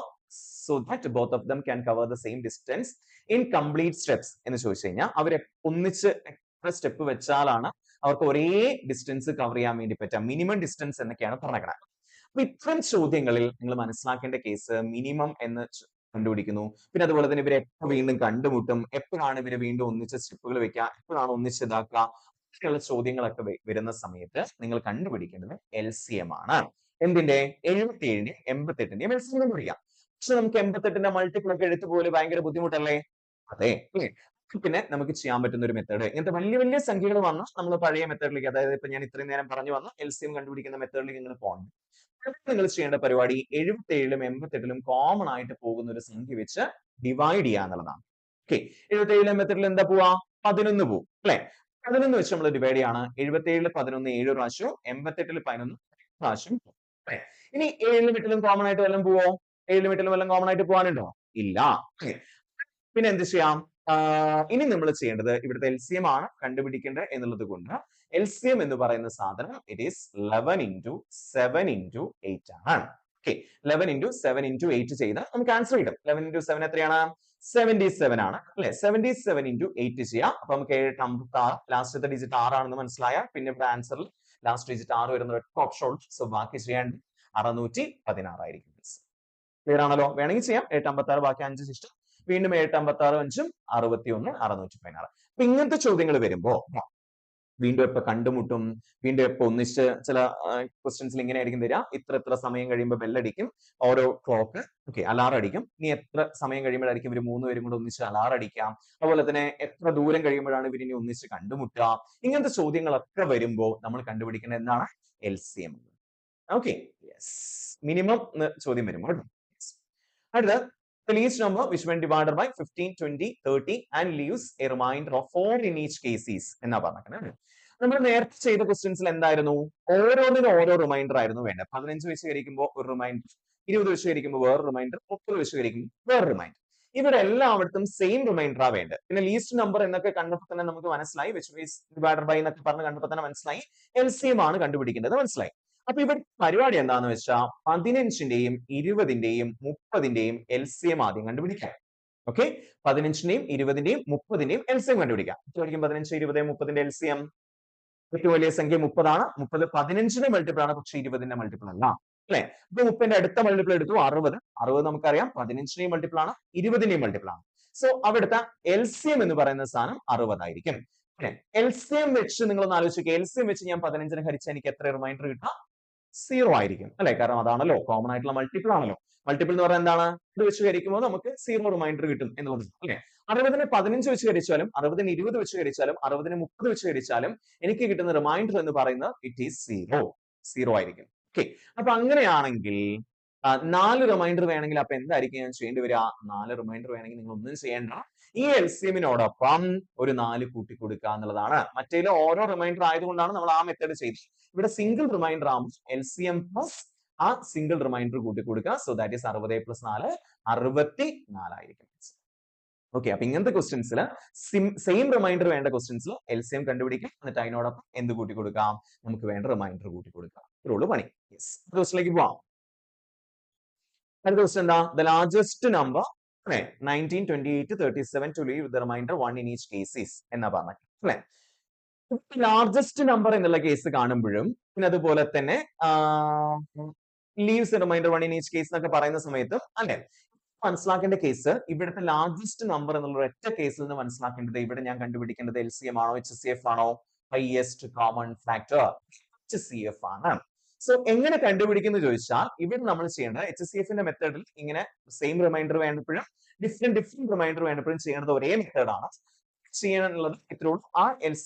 [SPEAKER 1] so that both of them can cover the same distance in complete steps എന്ന് ചോദിച്ചു കഴിഞ്ഞാൽ അവർ ഒന്നിച്ച് എത്ര സ്റ്റെപ്പ് വെച്ചാലാണ് അവർക്ക് ഒരേ ഡിസ്റ്റൻസ് കവർ ചെയ്യാൻ വേണ്ടി പറ്റുക? മിനിമം ഡിസ്റ്റൻസ് എന്നൊക്കെയാണ് പറഞ്ഞേക്കുന്നത്. അപ്പൊ ഇത്തരം ചോദ്യങ്ങളിൽ നിങ്ങൾ മനസ്സിലാക്കേണ്ട കേസ് മിനിമം എന്ന് കണ്ടുപിടിക്കുന്നു. പിന്നെ അതുപോലെ തന്നെ ഇവരെ എപ്പോൾ വീണ്ടും കണ്ടുമുട്ടും, എപ്പോഴാണ് ഇവര് വീണ്ടും ഒന്നിച്ച് സ്റ്റെപ്പുകൾ വെക്കുക, എപ്പോഴാണ് ഒന്നിച്ച് ഇതാക്കുക, അങ്ങനെയുള്ള ചോദ്യങ്ങളൊക്കെ വരുന്ന സമയത്ത് നിങ്ങൾ കണ്ടുപിടിക്കേണ്ടത് LCM ആണ്. എന്തിന്റെ? 77ന്റെയും 88ന്റെയും LCM കണ്ടുപിടിക്കാം. പക്ഷെ നമുക്ക് 88ന്റെ മൾട്ടിപ്പിൾ ഒക്കെ എടുത്തു പോലെ ഭയങ്കര ബുദ്ധിമുട്ടല്ലേ? അതെ. പിന്നെ നമുക്ക് ചെയ്യാൻ പറ്റുന്ന ഒരു മെത്തേഡ്, ഇങ്ങനത്തെ വലിയ വലിയ സംഖ്യകൾ വന്നാൽ നമ്മൾ പഴയ മെത്തേഡിലേക്ക്, അതായത് ഇപ്പൊ ഞാൻ ഇത്രയും നേരം പറഞ്ഞു വന്ന LCM കണ്ടുപിടിക്കുന്ന മെത്തേഡിലേക്ക് നിങ്ങൾ പോകണം. നിങ്ങൾ ചെയ്യേണ്ട പരിപാടി 77ലും 88ലും കോമൺ ആയിട്ട് പോകുന്ന ഒരു സംഖ്യ വെച്ച് ഡിവൈഡ് ചെയ്യുക എന്നുള്ളതാണ്. ഓക്കെ, 77ലും 88ലും എന്താ പോവാ? 11 പോവും അല്ലെ? 11 വെച്ച് നമ്മൾ ഡിവൈഡ് ചെയ്യാണ്. 77ൽ 11 7 പ്രാവശ്യവും 88ൽ 11 പ്രാവശ്യം. ഇനി 7ലും 8ലും കോമൺ ആയിട്ട് വല്ലതും പോവോ? 7ലും 8ലും വല്ലതും കോമൺ ആയിട്ട് പോകാനുണ്ടോ? ഇല്ല. പിന്നെ എന്ത് ചെയ്യാം? ഇനി നമ്മൾ ചെയ്യേണ്ടത് ഇവിടുത്തെ LCM ആണ് കണ്ടുപിടിക്കേണ്ടത് എന്നുള്ളത് കൊണ്ട് LCM എന്ന് പറയുന്ന സാധനം ഇറ്റ് ഈസ് 11 × 7 × 8 ആണ്. ഓക്കെ, 11 × 7 × 8 ചെയ്താൽ നമുക്ക് ആൻസർ കിട്ടും. 11 × 7 എത്രയാണ്? 77 ആണ് അല്ലെ? 77 × 8 ചെയ്യാം. അപ്പൊ നമുക്ക് 7 56, ലാസ്റ്റത്തെ ഡിജിറ്റ് 6 ആണെന്ന് മനസ്സിലായാൽ പിന്നെ ഇവിടെ ആൻസറിൽ ലാസ്റ്റ് ഡിജിറ്റ് 6 വരുന്ന ഒറ്റ ഓപ്ഷൻ ഉള്ളൂ. സോ ബാക്കി ചെയ്യാണ്ട് 616 ആയിരിക്കും. ക്ലിയർ ആണല്ലോ? വേണമെങ്കിൽ ചെയ്യാം. 856 ബാക്കി 5 ശിഷ്ടം, വീണ്ടും 7 56 5 61 616. അപ്പൊ ഇങ്ങനത്തെ ചോദ്യങ്ങൾ വരുമ്പോ വീണ്ടും എപ്പോ കണ്ടുമുട്ടും, വീണ്ടും എപ്പോ ഒന്നിച്ച്, ചില ക്വസ്റ്റ്യൻസിൽ ഇങ്ങനെ ആയിരിക്കും തരിക, ഇത്ര സമയം കഴിയുമ്പോൾ ബെല്ലടിക്കും ഓരോ ക്ലോക്ക്. ഓക്കെ, അലാറം അടിക്കും. ഇനി എത്ര സമയം കഴിയുമ്പോഴായിരിക്കും ഇവർ 3 പേരും കൂടെ ഒന്നിച്ച് അലാറം അടിക്കാം. അതുപോലെ തന്നെ എത്ര ദൂരം കഴിയുമ്പോഴാണ് ഇവർ ഇനി ഒന്നിച്ച് കണ്ടുമുട്ടുക. ഇങ്ങനത്തെ ചോദ്യങ്ങളൊക്കെ വരുമ്പോൾ നമ്മൾ കണ്ടുപിടിക്കുന്നത് എന്താണ്? LCM. ഓക്കെ, യെസ്, മിനിമം ചോദ്യം വരുമ്പോൾ. അടുത്ത the least number which when divided by 15, 20, 30 and leaves a remainder of 4 in each cases എന്നാ പറഞ്ഞത്. നമ്മൾ നേരത്തെ ചെയ്ത ക്വസ്റ്റ്യൻസിൽ എന്തായിരുന്നു? ഓരോന്നിനും ഓരോ റിമൈൻഡർ ആയിരുന്നു വേണ്ടത്. 15 വെച്ച് കഴിക്കുമ്പോൾ ഒരു റിമൈൻഡർ, 20 വെച്ച് കഴിക്കുമ്പോൾ വേറെ റിമൈൻഡർ, 30 വെച്ച് കഴിക്കുമ്പോൾ വേറെ റിമൈൻഡർ. ഇവിടെ എല്ലായിടത്തും സെയിം റിമൈൻഡർ ആ വേണ്ടത്. പിന്നെ ലീസ്റ്റ് നമ്പർ എന്നൊക്കെ കണ്ടപ്പോൾ തന്നെ നമുക്ക് മനസ്സിലായി, which is divided by എന്നൊക്കെ പറഞ്ഞ് കണ്ടപ്പോൾ തന്നെ മനസ്സിലായി LCM ആണ് കണ്ടുപിടിക്കേണ്ടത് മനസ്സിലായി. അപ്പൊ ഇവിടെ പരിപാടി എന്താന്ന് വെച്ചാൽ 15ന്റെയും 20ന്റെയും 30ന്റെയും LCM ആദ്യം കണ്ടുപിടിക്കാം. ഓക്കെ, 15ന്റെയും 20ന്റെയും 30ന്റെയും LCM കണ്ടുപിടിക്കാം. 15, 20, 30ന്റെ LCM ഏറ്റവും വലിയ സംഖ്യ 30 ആണ്. 30 15ന്റെ മൾട്ടിപ്പിൾ ആണ്, പക്ഷെ 20ന്റെ മൾട്ടിപ്പിൾ അല്ല അല്ലെ? അപ്പൊ 30ന്റെ അടുത്ത മൾട്ടിപ്പിൾ എടുത്തു 60. 60 നമുക്കറിയാം 15ന്റെയും മൾട്ടിപ്പിൾ ആണ്, 20ന്റെയും മൾട്ടിപ്പിൾ ആണ്. സോ അവിടുത്തെ LCM എന്ന് പറയുന്ന സാധനം 60 ആയിരിക്കും. LCM വെച്ച് നിങ്ങളൊന്ന് ആലോചിക്കുക. LCM വെച്ച് ഞാൻ 15നെ ഹരിച്ചാൽ എനിക്ക് എത്ര റിമൈൻഡർ കിട്ടാം? സീറോ ആയിരിക്കും അല്ലെ? കാരണം അതാണല്ലോ കോമൺ ആയിട്ടുള്ള മൾട്ടിപ്പിൾ ആണല്ലോ. മൾട്ടിപ്പിൾ എന്ന് പറഞ്ഞാൽ എന്താണ്? ഇത് വെച്ച് ഹരിക്കുമ്പോൾ നമുക്ക് സീറോ റിമൈൻഡർ കിട്ടും എന്നുള്ളത് അല്ലെ? 60ന് 15 വെച്ച് ഹരിച്ചാലും 60ന് 20 വെച്ച് ഹരിച്ചാലും 60ന് 30 വെച്ച് ഹരിച്ചാലും എനിക്ക് കിട്ടുന്ന റിമൈൻഡർ എന്ന് പറയുന്നത് ഇറ്റ് ഈസ് സീറോ. സീറോ ആയിരിക്കും. ഓക്കെ, അപ്പൊ അങ്ങനെയാണെങ്കിൽ 4 റിമൈൻഡർ വേണമെങ്കിൽ അപ്പൊ എന്തായിരിക്കും ഞാൻ ചെയ്യേണ്ടി വരിക? 4 റിമൈൻഡർ വേണമെങ്കിൽ നിങ്ങൾ ഒന്നും ചെയ്യേണ്ട, ഈ LCM-നോടൊപ്പം ഒരു 4 കൂട്ടി കൊടുക്കുക എന്നുള്ളതാണ്. മറ്റേതിൽ ഓരോ റിമൈൻഡർ ആയതുകൊണ്ടാണ് നമ്മൾ ആ മെത്തേഡ് ചെയ്തത്. ഇവിടെ സിംഗിൾ റിമൈൻഡർ ആകുമ്പോൾ LCM പ്ലസ് ആ സിംഗിൾ റിമൈൻഡർ കൂട്ടി കൊടുക്കുക. സോ ദാറ്റ് ഈസ് 60 പ്ലസ് 4 64 ആയിരിക്കും. ഓക്കെ, അപ്പൊ ഇങ്ങനത്തെ ക്വസ്റ്റ്യൻസിൽ സെയിം റിമൈൻഡർ വേണ്ട ക്വസ്റ്റ്യൻസിൽ LCM കണ്ടുപിടിക്കാം, എന്നിട്ട് അതിനോടൊപ്പം എന്ത് കൂട്ടി കൊടുക്കാം? നമുക്ക് വേണ്ട റിമൈൻഡർ കൂട്ടി കൊടുക്കാം. ഇത്രയുള്ളൂ പണി. യെസ്, ക്വസ്റ്റ്യനിലേക്ക് പോവാം. അടുത്ത ക്വസ്റ്റ്യൻ എന്താ? The largest number 19, 28, 37 to leave the remainder 1 in each case is എന്നാ പറഞ്ഞത് അല്ലെ? ലാർജസ്റ്റ് നമ്പർ എന്നുള്ള കേസ് കാണുമ്പോഴും പിന്നെ അതുപോലെ തന്നെ leaves reminder 1 in each case എന്നൊക്കെ പറയുന്ന സമയത്തും അല്ലെ, മനസ്സിലാക്കേണ്ട കേസ് ഇവിടുത്തെ ലാർജസ്റ്റ് നമ്പർ എന്നുള്ള ഒറ്റ കേസിൽ നിന്ന് മനസ്സിലാക്കേണ്ടത് ഇവിടെ ഞാൻ കണ്ടുപിടിക്കേണ്ടത് LCM ആണോ HCF ആണോ? ഹൈയസ്റ്റ് കോമൺ ഫാക്ടർ HCF ആണ്. സോ എങ്ങനെ കണ്ടുപിടിക്കുന്നു ചോദിച്ചാൽ ഇവിടെ നമ്മൾ ചെയ്യേണ്ടത് HCF-ന്റെ മെത്തേഡിൽ ഇങ്ങനെ സെയിം റിമൈൻഡർ വേണ്ടപ്പോഴും ഡിഫറെന്റ് റിമൈൻഡർ വേണ്ടപ്പോഴും ചെയ്യേണ്ടത് ഒരേ മെത്തേഡാണ്. ചെയ്യാനുള്ളത് ഇത്രേ ഉള്ളൂ. ആ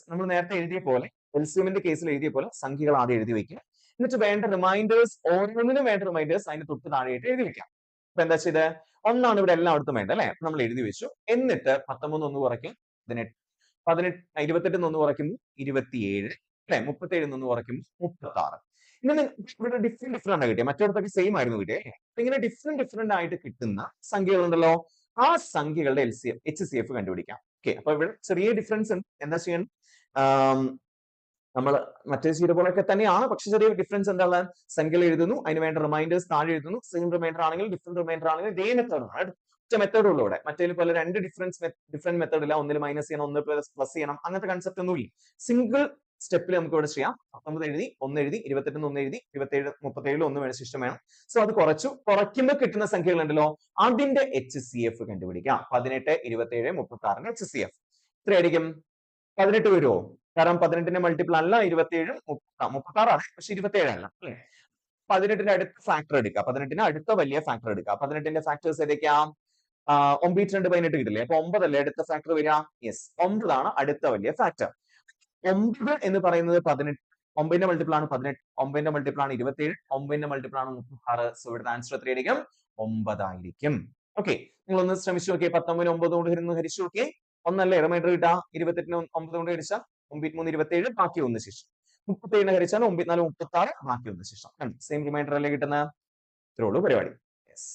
[SPEAKER 1] നമ്മൾ നേരത്തെ എഴുതിയ പോലെ LCM-ന്റെ കേസിൽ എഴുതിയ പോലെ സംഖ്യകൾ ആദ്യം എഴുതി വെക്കുക, എന്നിട്ട് വേണ്ട റിമൈൻഡേഴ്സ് ഓരോന്നിനും വേണ്ട റിമൈൻഡേഴ്സ് അതിന് തൊട്ട് താഴെയായിട്ട് എഴുതി വെക്കാം. അപ്പൊ എന്താ ചെയ്ത്? ഒന്നാണ് ഇവിടെ എല്ലായിടത്തും വേണ്ടത് അല്ലെ? നമ്മൾ എഴുതി വെച്ചു. എന്നിട്ട് 13 ഒന്ന് കുറയ്ക്കും 18, 28 ഒന്ന് കുറയ്ക്കുമ്പോൾ 27 അല്ലെ, 37 ഒന്ന് കുറയ്ക്കുമ്പോൾ 36. ഇങ്ങനെ ഇവിടെ ഡിഫറെന്റ് ആണ് കിട്ടിയത്, മറ്റിടത്തൊക്കെ സെയിം ആയിരുന്നു കിട്ടിയത്. ഇങ്ങനെ ഡിഫറെന്റ് ആയിട്ട് കിട്ടുന്ന സംഖ്യകളുണ്ടല്ലോ, ആ സംഖ്യകളുടെ HCF കണ്ടുപിടിക്കാം. ഓക്കെ, അപ്പൊ ഇവിടെ ചെറിയ ഡിഫറൻസ് ഉണ്ട്. എന്താ ചെയ്യണം? നമ്മൾ മറ്റേ ചെയ്ത പോലൊക്കെ തന്നെയാണ്, പക്ഷെ ചെറിയ ഡിഫറൻസ് എന്താണ്? സംഖ്യകൾ എഴുതുന്നു, അതിന് വേണ്ട റിമൈൻഡേഴ്സ് താഴെ എഴുതുന്നു. സെയിം റിമൈൻഡർ ആണെങ്കിൽ ഡിഫറെന്റ് റിമൈൻഡർ ആണെങ്കിൽ ഇതേ മെത്തേഡാണ്, ഒറ്റ മെത്തേഡ് ഉള്ളൂ ഇവിടെ. മറ്റേ പോലെ രണ്ട് ഡിഫറെന്റ് മെത്തേഡ് ഇല്ല, ഒന്നിൽ മൈനസ് ചെയ്യണം, ഒന്ന് പ്ലസ് ചെയ്യണം, അങ്ങനത്തെ കൺസെപ്റ്റ് ഒന്നും ഇല്ല. സിംഗിൾ സ്റ്റെപ്പിൽ നമുക്ക് ഇവിടെ ചെയ്യാം. 19 എഴുതി, 1 എഴുതി, 28 1 എഴുതി, 27 37 1 വേണം, സിസ്റ്റം വേണം. സോ അത് കുറയ്ക്കുമ്പോൾ കിട്ടുന്ന സംഖ്യകൾ ഉണ്ടല്ലോ, അതിന്റെ HCF കണ്ടുപിടിക്കാം. 18, 27, 36 HCF എത്രയായിരിക്കും? 18 വരുമോ? കാരണം 18ന്റെ മൾട്ടിപ്പിൾ അല്ല 27, 36 ആണ്, പക്ഷെ 27 അല്ല അല്ലെ? 18ന്റെ അടുത്ത ഫാക്ടർ എടുക്കുക, 18ന്റെ അടുത്ത വലിയ ഫാക്ടർ എടുക്കുക. 18ന്റെ ഫാക്ടേഴ്സ് ഏതൊക്കെയാ? 9 2 18 കിട്ടില്ലേ? അപ്പൊ 9 അല്ലേ അടുത്ത ഫാക്ടർ വരിക? യെസ്, 9 ആണ് അടുത്ത വലിയ ഫാക്ടർ. 9 എന്ന് പറയുന്നത് 18, 9ന്റെ മൾട്ടിപ്പിൾ ആണ് 18, 9ന്റെ മൾട്ടിപ്പിൾ ആണ് 27, 9ന്റെ മൾട്ടിപ്പിൾ ആണ് 36. സോ ഇവിടുത്തെ ആൻസർ എത്രയായിരിക്കും? 9 ആയിരിക്കും. ഓക്കെ, നിങ്ങളൊന്ന് ശ്രമിച്ചു നോക്കിയേ. 19 9 കൊണ്ട് ഹരിച്ചു നോക്കിയേ, ഒന്നല്ലേ റിമൈൻഡർ കിട്ടാ? 28ന് 9 കൊണ്ട് ഹരിച്ചാൽ 9 3 27, ബാക്കി 1 ശേഷം. 37 ഹരിച്ചാൽ 9 4 36, ബാക്കി 1 ശേഷം. സെയിം റിമൈൻഡർ അല്ലേ കിട്ടുന്നത്? ഇത്രേ ഉള്ളൂ പരിപാടി. യെസ്,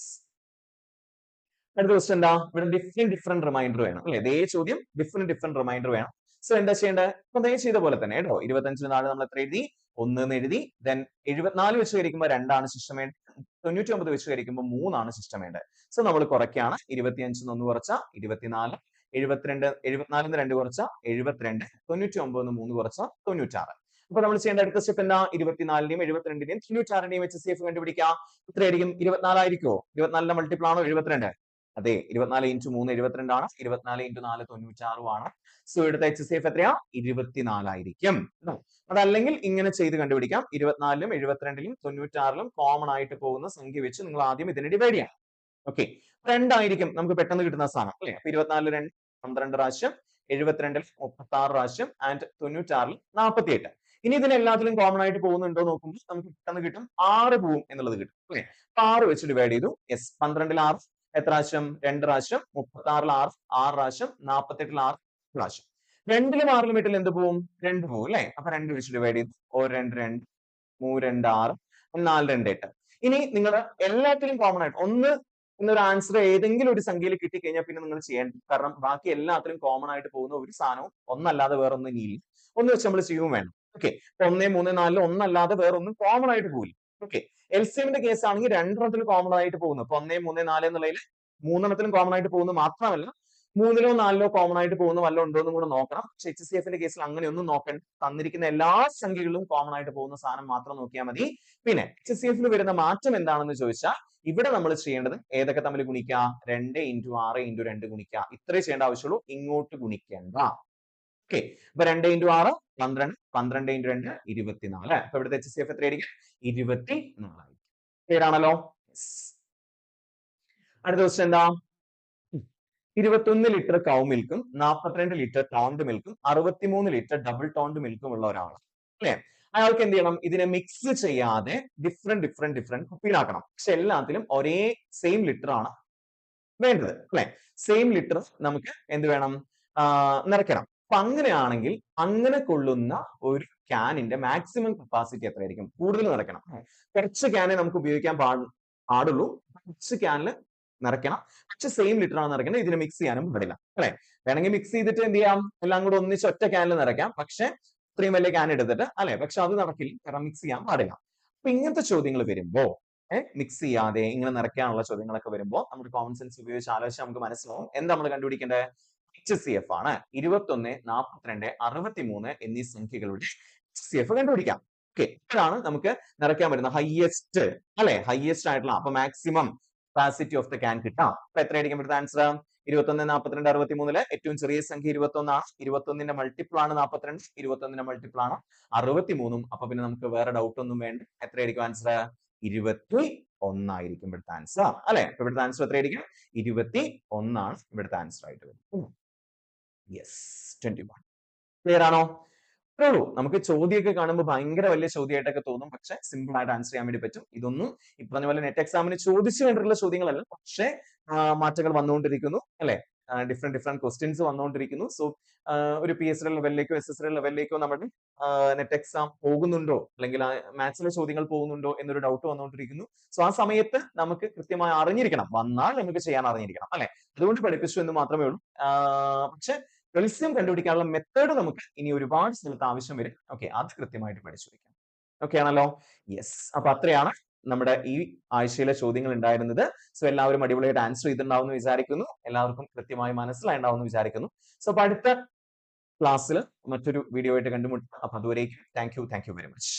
[SPEAKER 1] അടുത്ത ക്വസ്റ്റ്യൻ എന്താ? ഇവിടെ ഡിഫറെന്റ് റിമൈൻഡർ വേണം അല്ലെ? ഇതേ ചോദ്യം ഡിഫറെന്റ് റിമൈൻഡർ വേണം. സോ എന്താ ചെയ്യേണ്ടത്? അപ്പൊ അതേ ചെയ്ത പോലെ തന്നെ കേട്ടോ. 25ന് താഴെ നമ്മൾ എത്ര എഴുതി? 1 എന്ന് എഴുതി. ദെൻ 74 വെച്ച് ഹരിക്കുമ്പോൾ 2 ആണ് സിസ്റ്റം വേണ്ടത്. 99 വെച്ച് ഹരിക്കുമ്പോൾ 3 ആണ് സിസ്റ്റം വേണ്ടത്. സോ നമ്മൾ കുറയ്ക്കാണ്. 25 1 കുറച്ച 24, 72, 74 2 കുറച്ച 72, 99 3 കുറച്ച 96. അപ്പൊ നമ്മൾ ചെയ്യേണ്ട അടുത്ത സ്റ്റെപ്പ് എന്താ? 24ന്റെയും 72ന്റെയും 96ന്റെയും HCF കണ്ടുപിടിക്കാം. എത്രയായിരിക്കും? 24 ആയിരിക്കോ? 24ന്റെ മൾട്ടിപ്പിൾ ആണോ 72? അതെ, 24 × 3 72 ആണ്, 24 × 4 96 ആണ്. സോ ഇവിടുത്തെ HCF എത്രയാ? 24 ആയിരിക്കും. അതല്ലെങ്കിൽ ഇങ്ങനെ ചെയ്ത് കണ്ടുപിടിക്കാം. 24ലും 72ലും 96ലും കോമൺ ആയിട്ട് പോകുന്ന സംഖ്യ വെച്ച് നിങ്ങൾ ആദ്യം ഇതിനെ ഡിവൈഡ് ചെയ്യാം. ഓക്കെ, 2 ആയിരിക്കും നമുക്ക് പെട്ടെന്ന് കിട്ടുന്ന സാധനം അല്ലെ? അപ്പൊ 24 2 12 പ്രാവശ്യം, 72ൽ 36 പ്രാവശ്യം, ആൻഡ് 96ൽ 48. ഇനി ഇതിനെല്ലാത്തിലും കോമൺ ആയിട്ട് പോകുന്നുണ്ടോ നോക്കുമ്പോൾ നമുക്ക് പെട്ടെന്ന് കിട്ടും 6 പോവും എന്നുള്ളത് കിട്ടും അല്ലെ? 6 വെച്ച് ഡിവൈഡ് ചെയ്തു. യെസ്, 12ൽ 6 എത്ര പ്രാവശ്യം? 2 പ്രാവശ്യം, 36ൽ 6 6 പ്രാവശ്യം, 48ൽ 6 പ്രാവശ്യം. 2ലും 6ലും 8ലും എന്ത് പോവും? 2 പോവും അല്ലെ? അപ്പൊ 2 വെച്ച് ഡിവൈഡ് ചെയ്തു. 1 2 2, 3 2 6, 4 2 8. ഇനി നിങ്ങൾ എല്ലാത്തിലും കോമൺ ആയിട്ട് ഒന്ന് എന്നൊരു ആൻസർ ഏതെങ്കിലും ഒരു സംഖ്യയിൽ കിട്ടിക്കഴിഞ്ഞാൽ പിന്നെ നിങ്ങൾ ചെയ്യേണ്ട, കാരണം ബാക്കി എല്ലാത്തിലും കോമൺ ആയിട്ട് പോകുന്ന ഒരു സാധനവും ഒന്നല്ലാതെ വേറെ ഒന്നും ഇനിയില്ല. ഒന്ന് വെച്ച് നമ്മൾ ചെയ്യുകയും വേണം. ഓക്കെ, 1 3 4 ഒന്നല്ലാതെ വേറെ ഒന്നും കോമൺ ആയിട്ട് പോകില്ല. ഓക്കെ, LCM-ന്റെ കേസ് ആണെങ്കിൽ 2 കോമൺ ആയിട്ട് പോകുന്നു. ഇപ്പൊ 1 3 4 എന്നുള്ളതിൽ 3 കോമൺ ആയിട്ട് പോകുന്നു മാത്രമല്ല 3ലോ 4ലോ കോമൺ ആയിട്ട് പോകുന്ന വല്ലതും ഉണ്ടോ എന്നും കൂടെ നോക്കണം. പക്ഷെ HCF-ന്റെ കേസിൽ അങ്ങനെയൊന്നും നോക്കണ്ട. തന്നിരിക്കുന്ന എല്ലാ സംഖ്യകളിലും കോമൺ ആയിട്ട് പോകുന്ന സാധനം മാത്രം നോക്കിയാൽ മതി. പിന്നെ HCF-ൽ വരുന്ന മാറ്റം എന്താണെന്ന് ചോദിച്ചാൽ ഇവിടെ നമ്മൾ ചെയ്യേണ്ടത് ഏതൊക്കെ തമ്മിൽ ഗുണിക്കുക? 2 × 6 × 2 ഗുണിക്കുക. ഇത്രേ ചെയ്യേണ്ട ആവശ്യമുള്ളൂ, ഇങ്ങോട്ട് ഗുണിക്കേണ്ട. ഓക്കെ, അപ്പൊ 2 × 6 12 12 ഇൻറ്റു 2 24. അപ്പൊ ഇവിടുത്തെ HCF എത്രയായിരിക്കും? 24. ക്ലിയർ ആണല്ലോ? അടുത്ത ക്വസ്റ്റ്യൻ എന്താ? 21 ലിറ്റർ കൗ മിൽക്കും 42 ലിറ്റർ ടോണ്ട് മിൽക്കും 63 ലിറ്റർ ഡബിൾ ടോണ്ട് മിൽക്കും ഉള്ള ഒരാൾ അല്ലെ, അയാൾക്ക് എന്ത് ചെയ്യണം? ഇതിനെ മിക്സ് ചെയ്യാതെ ഡിഫറെന്റ് കുപ്പിയിലാക്കണം. പക്ഷെ എല്ലാത്തിലും ഒരേ സെയിം ലിറ്റർ ആണ് വേണ്ടത് അല്ലെ. സെയിം ലിറ്റർ നമുക്ക് എന്ത് വേണം? നിറയ്ക്കണം. അപ്പൊ അങ്ങനെയാണെങ്കിൽ അങ്ങനെ കൊള്ളുന്ന ഒരു ക്യാനിന്റെ മാക്സിമം കപ്പാസിറ്റി എത്രയായിരിക്കും? കൂടുതൽ നിറയ്ക്കണം. കുറച്ച് ക്യാനെ നമുക്ക് ഉപയോഗിക്കാൻ പാടുള്ളൂ. കുറച്ച് ക്യാനിൽ നിറയ്ക്കണം. പക്ഷെ സെയിം ലിറ്റർ ആണ് നിറയ്ക്കുന്നത്. ഇതിനെ മിക്സ് ചെയ്യാനും പാടില്ല അല്ലെ. വേണമെങ്കിൽ മിക്സ് ചെയ്തിട്ട് എന്ത് ചെയ്യാം? എല്ലാം കൂടെ ഒന്നിച്ച് ഒറ്റ ക്യാനിൽ നിറയ്ക്കാം. പക്ഷെ ഇത്രയും വലിയ ക്യാൻ എടുത്തിട്ട് അല്ലെ, പക്ഷെ അത് നടക്കില്ല, കാരണം മിക്സ് ചെയ്യാൻ പാടില്ല. അപ്പൊ ഇങ്ങനത്തെ ചോദ്യങ്ങൾ വരുമ്പോ മിക്സ് ചെയ്യാതെ ഇങ്ങനെ നിറയ്ക്കാനുള്ള ചോദ്യങ്ങളൊക്കെ വരുമ്പോൾ നമ്മുടെ കോമൺ സെൻസ് ഉപയോഗിച്ച് ആലോചിച്ച് നമുക്ക് മനസ്സിലാവും എന്താ നമ്മൾ കണ്ടുപിടിക്കേണ്ടത്? HCF ആണ്. 21, 42, 63 എന്നീ സംഖ്യകളുടെ HCF കണ്ടുപിടിക്കാം. ഓക്കെ, ഇതാണ് നമുക്ക് നിറയ്ക്കാൻ പറ്റുന്ന ഹയസ്റ്റ് അല്ലെ, ഹയസ്റ്റ് ആയിട്ടുള്ള, അപ്പൊ maximum capacity of the can കിട്ടാം. അപ്പൊ എത്രയായിരിക്കും ഇവിടുത്തെ ആൻസർ? 21, 42, 63 ഏറ്റവും ചെറിയ സംഖ്യ 21 ആണ്. 21ന്റെ മൾട്ടിപ്പിൾ ആണ് 42, 21ന്റെ മൾട്ടിപ്പിൾ ആണ് 63. അപ്പൊ പിന്നെ നമുക്ക് വേറെ ഡൗട്ട് ഒന്നും വേണ്ട. എത്രയായിരിക്കും ആൻസർ? 21 ആയിരിക്കും ഇവിടുത്തെ ആൻസർ അല്ലെ. അപ്പൊ ഇവിടുത്തെ ആൻസർ എത്രയായിരിക്കും? 21 ആണ് ഇവിടുത്തെ ആൻസർ ആയിട്ട് വരുന്നത്. യെസ്, 21. ക്ലിയർ ആണോ? അത്രേ ഉള്ളൂ. നമുക്ക് ചോദ്യമൊക്കെ കാണുമ്പോൾ ഭയങ്കര വലിയ ചോദ്യമായിട്ടൊക്കെ തോന്നും, പക്ഷെ സിമ്പിൾ ആയിട്ട് ആൻസർ ചെയ്യാൻ വേണ്ടി പറ്റും. ഇതൊന്നും ഈ പറഞ്ഞ പോലെ നെറ്റ് എക്സാമിന് ചോദിച്ചു വേണ്ടിയിട്ടുള്ള ചോദ്യങ്ങളല്ല, പക്ഷേ മാറ്റങ്ങൾ വന്നുകൊണ്ടിരിക്കുന്നു അല്ലെ. ഡിഫറെന്റ് ക്വസ്റ്റ്യൻസ് വന്നുകൊണ്ടിരിക്കുന്നു. സോ ഒരു PSL ലെവലിലേക്കോ SSL ലെവലിലേക്കോ നമ്മുടെ നെറ്റ് എക്സാം പോകുന്നുണ്ടോ, അല്ലെങ്കിൽ മാത്സിലെ ചോദ്യങ്ങൾ പോകുന്നുണ്ടോ എന്നൊരു ഡൗട്ട് വന്നുകൊണ്ടിരിക്കുന്നു. സോ ആ സമയത്ത് നമുക്ക് കൃത്യമായി അറിഞ്ഞിരിക്കണം, വന്നാൽ നമുക്ക് ചെയ്യാൻ അറിഞ്ഞിരിക്കണം അല്ലെ. അതുകൊണ്ട് പഠിപ്പിച്ചു എന്ന് മാത്രമേ ഉള്ളൂ. പക്ഷെ LCM കണ്ടുപിടിക്കാനുള്ള മെത്തേഡ് നമുക്ക് ഇനി ഒരുപാട് സ്ഥലത്ത് ആവശ്യം വരും. ഓക്കെ, അത് കൃത്യമായിട്ട് പഠിച്ചു വെക്കാം. ഓക്കെ ആണല്ലോ? യെസ്. അപ്പൊ അത്രയാണ് നമ്മുടെ ഈ ആഴ്ചയിലെ ചോദ്യങ്ങൾ ഉണ്ടായിരുന്നത്. സോ എല്ലാവരും അടിപൊളിയായിട്ട് ആൻസർ ചെയ്തിട്ടുണ്ടാവും എന്ന് വിചാരിക്കുന്നു. എല്ലാവർക്കും കൃത്യമായി മനസ്സിലായിട്ടുണ്ടാവും എന്ന് വിചാരിക്കുന്നു. സോ അപ്പൊ അടുത്ത ക്ലാസ്സിൽ മറ്റൊരു വീഡിയോ ആയിട്ട് കണ്ടുമുട്ടാം. അപ്പൊ അതുവരേക്കും താങ്ക് യു വെരി മച്ച്.